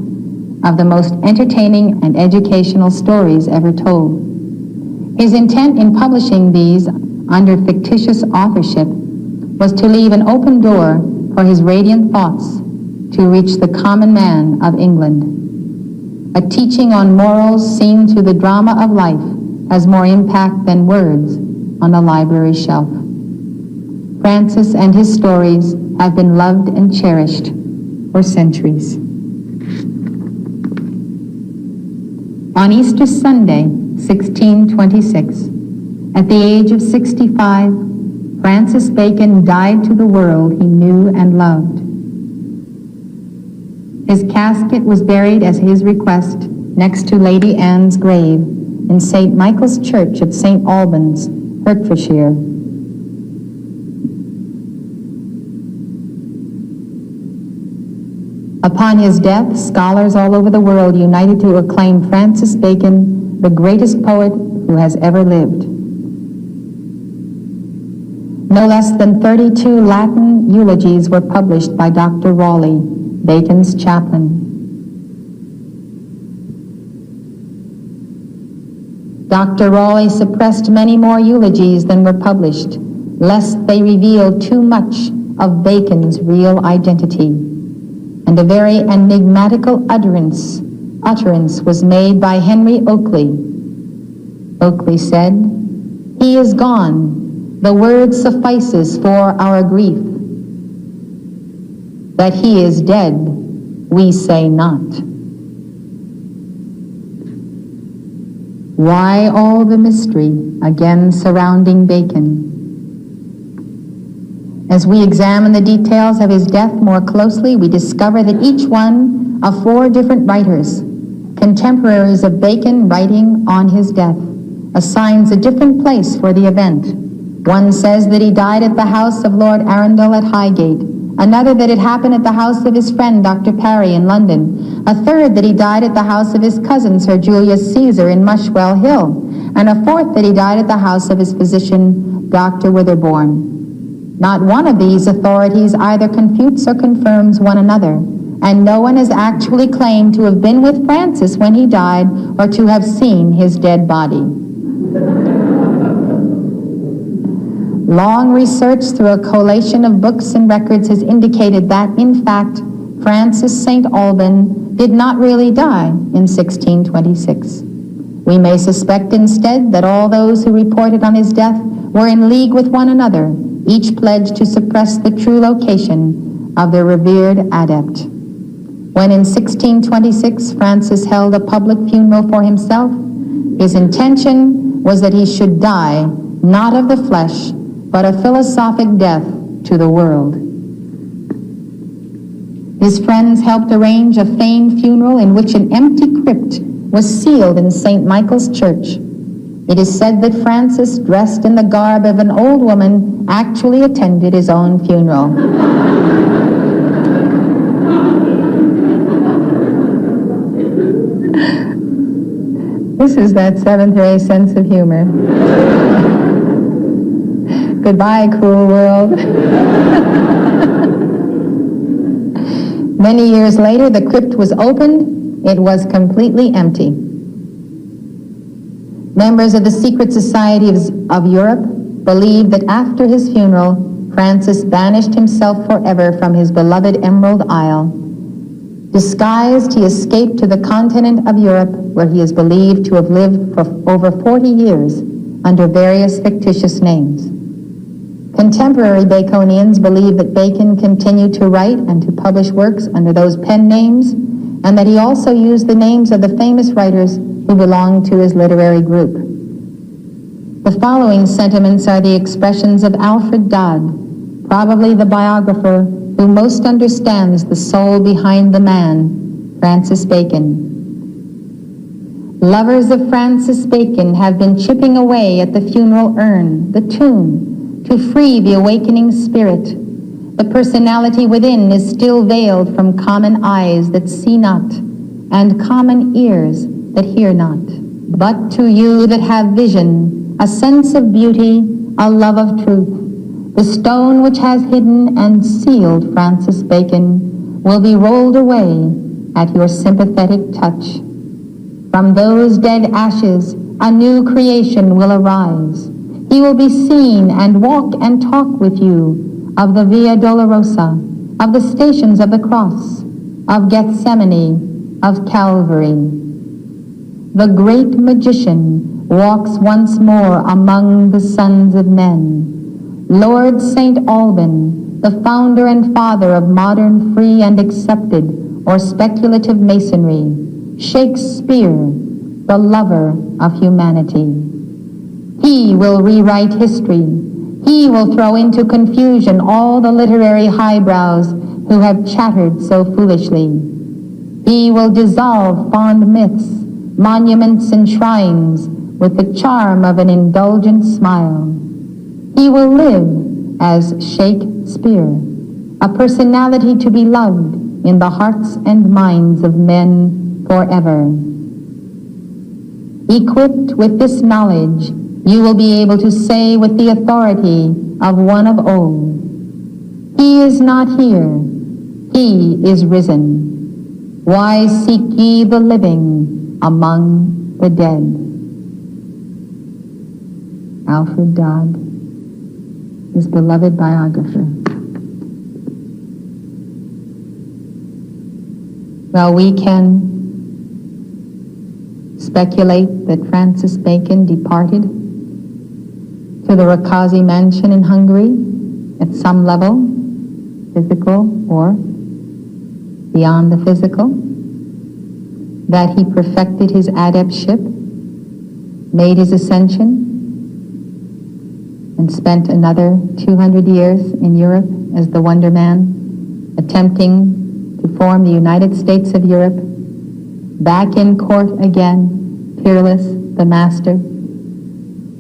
of the most entertaining and educational stories ever told. His intent in publishing these under fictitious authorship was to leave an open door for his radiant thoughts to reach the common man of England. A teaching on morals seen through the drama of life has more impact than words on a library shelf. Francis and his stories have been loved and cherished for centuries. On Easter Sunday, 1626, at the age of 65, Francis Bacon died to the world he knew and loved. His casket was buried at his request next to Lady Anne's grave in St. Michael's Church at St. Albans, Hertfordshire. Upon his death, scholars all over the world united to acclaim Francis Bacon the greatest poet who has ever lived. No less than 32 Latin eulogies were published by Dr. Raleigh, Bacon's chaplain. Dr. Raleigh suppressed many more eulogies than were published, lest they revealed too much of Bacon's real identity. And a very enigmatical utterance was made by Henry Oakley. Oakley said, "He is gone. The word suffices for our grief. That he is dead, we say not." Why all the mystery again surrounding Bacon? As we examine the details of his death more closely, we discover that each one of 4 different writers, contemporaries of Bacon writing on his death, assigns a different place for the event. One says that he died at the house of Lord Arundel at Highgate, another that it happened at the house of his friend Dr. Parry in London, a third that he died at the house of his cousin Sir Julius Caesar in Mushwell Hill, and a fourth that he died at the house of his physician Dr. Witherbourne. Not one of these authorities either confutes or confirms one another, and no one has actually claimed to have been with Francis when he died or to have seen his dead body. Long research through a collation of books and records has indicated that, in fact, Francis St. Alban did not really die in 1626. We may suspect instead that all those who reported on his death were in league with one another, each pledged to suppress the true location of the revered adept. When in 1626 Francis held a public funeral for himself, his intention was that he should die not of the flesh, but a philosophic death to the world. His friends helped arrange a feigned funeral in which an empty crypt was sealed in St. Michael's Church. It is said that Francis, dressed in the garb of an old woman, actually attended his own funeral. This is that seventh ray sense of humor. Goodbye, cruel world. Many years later, the crypt was opened. It was completely empty. Members of the secret societies of Europe believe that after his funeral, Francis banished himself forever from his beloved Emerald Isle. Disguised, he escaped to the continent of Europe, where he is believed to have lived for over 40 years under various fictitious names. Contemporary Baconians believe that Bacon continued to write and to publish works under those pen names, and that he also used the names of the famous writers who belonged to his literary group. The following sentiments are the expressions of Alfred Dodd, probably the biographer who most understands the soul behind the man, Francis Bacon. Lovers of Francis Bacon have been chipping away at the funeral urn, the tomb, to free the awakening spirit. The personality within is still veiled from common eyes that see not, and common ears that hear not. But to you that have vision, a sense of beauty, a love of truth, the stone which has hidden and sealed Francis Bacon will be rolled away at your sympathetic touch. From those dead ashes, a new creation will arise. He will be seen and walk and talk with you of the Via Dolorosa, of the stations of the cross, of Gethsemane, of Calvary. The great magician walks once more among the sons of men. Lord St. Alban, the founder and father of modern free and accepted or speculative masonry. Shakespeare, the lover of humanity. He will rewrite history. He will throw into confusion all the literary highbrows who have chattered so foolishly. He will dissolve fond myths, monuments, and shrines with the charm of an indulgent smile. He will live as Shakespeare, a personality to be loved in the hearts and minds of men forever. Equipped with this knowledge, you will be able to say with the authority of one of old, He is not here, He is risen. Why seek ye the living among the dead? Alfred Dodd, his beloved biographer. Well, we can speculate that Francis Bacon departed to the Rákóczi mansion in Hungary at some level, physical or beyond the physical, that he perfected his adeptship, made his ascension, and spent another 200 years in Europe as the Wonder Man, attempting to form the United States of Europe, back in court again, peerless, the master.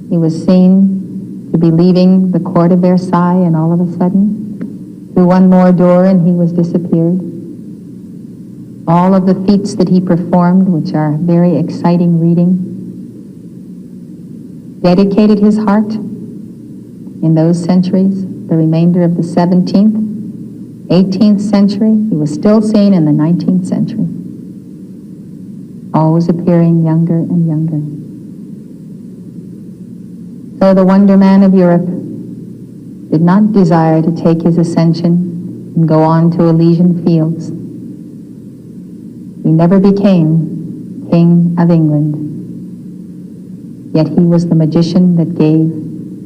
He was seen to be leaving the court of Versailles, and all of a sudden, through one more door, and he was disappeared. All of the feats that he performed, which are very exciting reading, dedicated his heart in those centuries, the remainder of the 17th, 18th century, he was still seen in the 19th century, always appearing younger and younger. So the Wonder Man of Europe did not desire to take his ascension and go on to Elysian fields. He never became King of England. Yet he was the magician that gave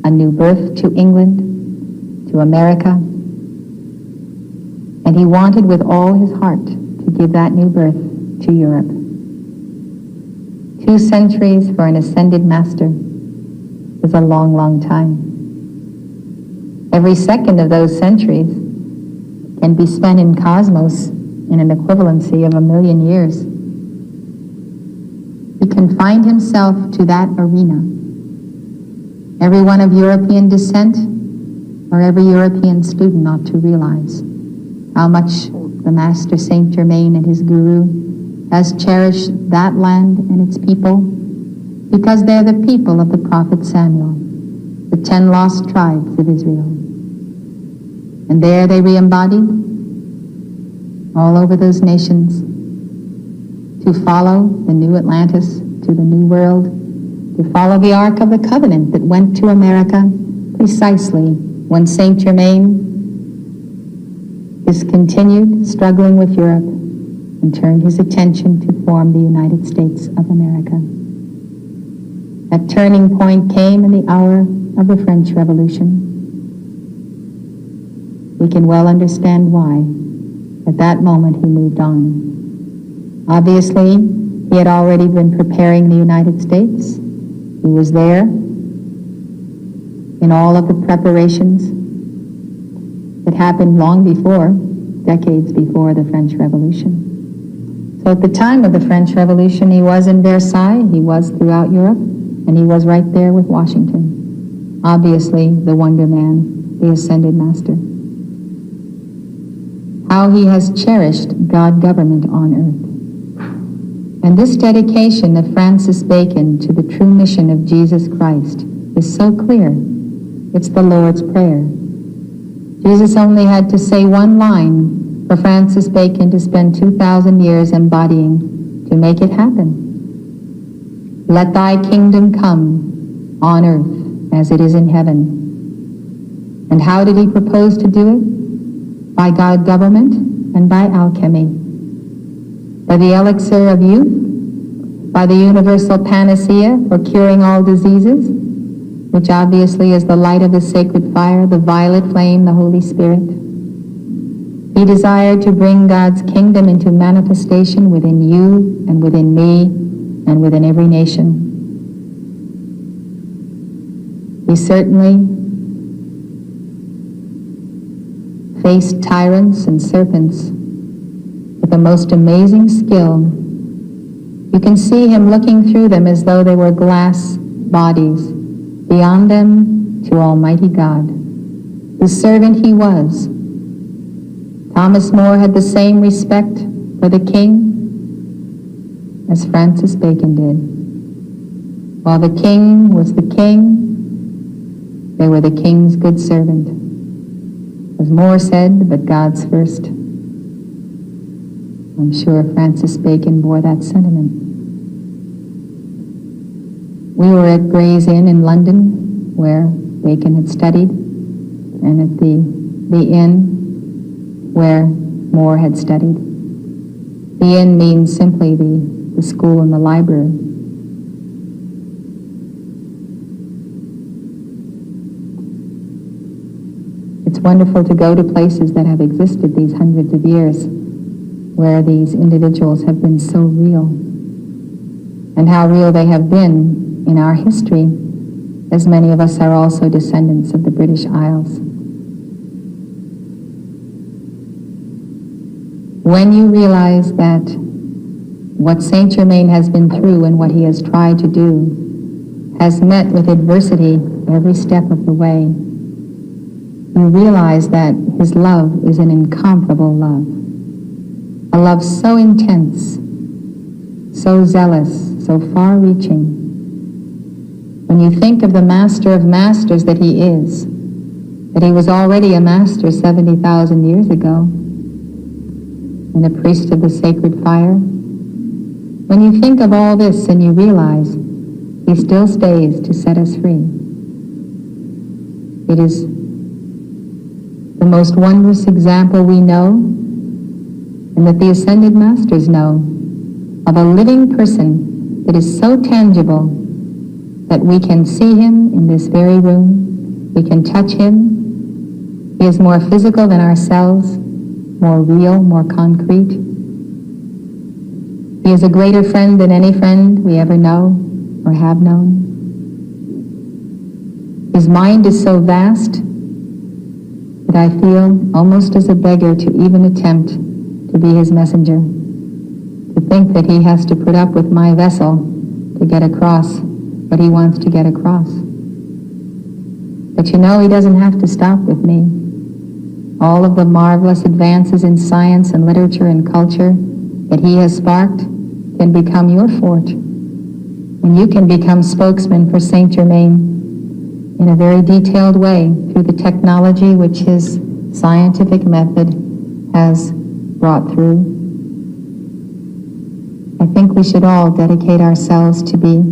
a new birth to England, to America, and he wanted with all his heart to give that new birth to Europe. 2 centuries for an ascended master is a long, long time. Every second of those centuries can be spent in cosmos in an equivalency of 1,000,000 years. He confined himself to that arena. Everyone of European descent or every European student ought to realize how much the Master Saint Germain and his guru has cherished that land and its people, because they're the people of the prophet Samuel, the 10 lost tribes of Israel. And there they re-embodied all over those nations to follow the new Atlantis, to the new world, to follow the Ark of the Covenant that went to America precisely when Saint Germain discontinued struggling with Europe and turned his attention to form the United States of America. That turning point came in the hour of the French Revolution. We can well understand why. At that moment he moved on. Obviously, he had already been preparing the United States. He was there in all of the preparations that happened long before, decades before the French Revolution. So at the time of the French Revolution, he was in Versailles, he was throughout Europe, and he was right there with Washington. Obviously, the Wonder Man, the Ascended Master. How he has cherished God government on earth. And this dedication of Francis Bacon to the true mission of Jesus Christ is so clear. It's the Lord's Prayer. Jesus only had to say one line for Francis Bacon to spend 2,000 years embodying to make it happen. Let thy kingdom come on earth as it is in heaven. And how did he propose to do it? By God government and by alchemy. By the elixir of youth, by the universal panacea for curing all diseases, which obviously is the light of the sacred fire, the violet flame, the Holy Spirit. He desired to bring God's kingdom into manifestation within you and within me and within every nation. He certainly faced tyrants and serpents with the most amazing skill. You can see him looking through them as though they were glass bodies, beyond them to Almighty God, whose servant he was. Thomas More had the same respect for the king as Francis Bacon did. While the king was the king, they were the king's good servant. As More said, but God's first. I'm sure Francis Bacon bore that sentiment. We were at Gray's Inn in London, where Bacon had studied, and at the inn where More had studied. The inn means simply the school and the library. It's wonderful to go to places that have existed these hundreds of years, where these individuals have been so real, and how real they have been in our history, as many of us are also descendants of the British Isles. When you realize that what Saint Germain has been through and what he has tried to do has met with adversity every step of the way, you realize that his love is an incomparable love. A love so intense, so zealous, so far-reaching. When you think of the Master of Masters that he is, that he was already a master 70,000 years ago, and a priest of the sacred fire. When you think of all this and you realize he still stays to set us free, it is the most wondrous example we know, and that the Ascended Masters know, of a living person that is so tangible that we can see him in this very room, we can touch him. He is more physical than ourselves, more real, more concrete. He is a greater friend than any friend we ever know or have known. His mind is so vast that I feel almost as a beggar to even attempt to be his messenger, to think that he has to put up with my vessel to get across what he wants to get across. But you know, he doesn't have to stop with me. All of the marvelous advances in science and literature and culture that he has sparked can become your fort, and you can become spokesman for Saint Germain in a very detailed way through the technology which his scientific method has brought through. I think we should all dedicate ourselves to be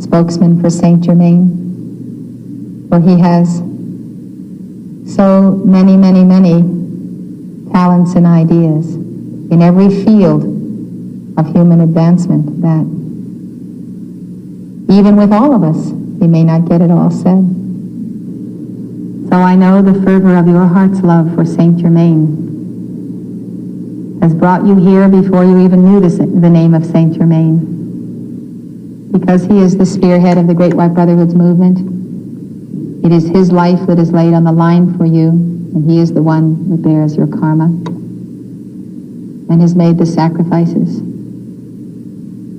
spokesmen for Saint Germain, for he has so many, many, many talents and ideas in every field of human advancement that even with all of us, he may not get it all said. So I know the fervor of your heart's love for Saint Germain has brought you here before you even knew the name of Saint Germain. Because he is the spearhead of the Great White Brotherhood's movement, it is his life that is laid on the line for you, and he is the one that bears your karma and has made the sacrifices,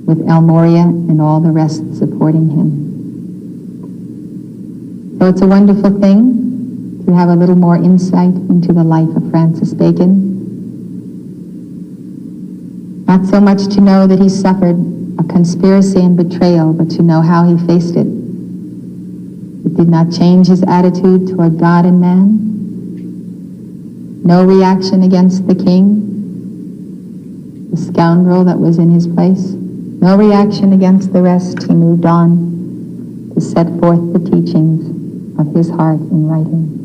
with El Moria and all the rest supporting him. So it's a wonderful thing to have a little more insight into the life of Francis Bacon. Not so much to know that he suffered a conspiracy and betrayal, but to know how he faced it. It did not change his attitude toward God and man. No reaction against the king, the scoundrel that was in his place. No reaction against the rest. He moved on to set forth the teachings of his heart in writing.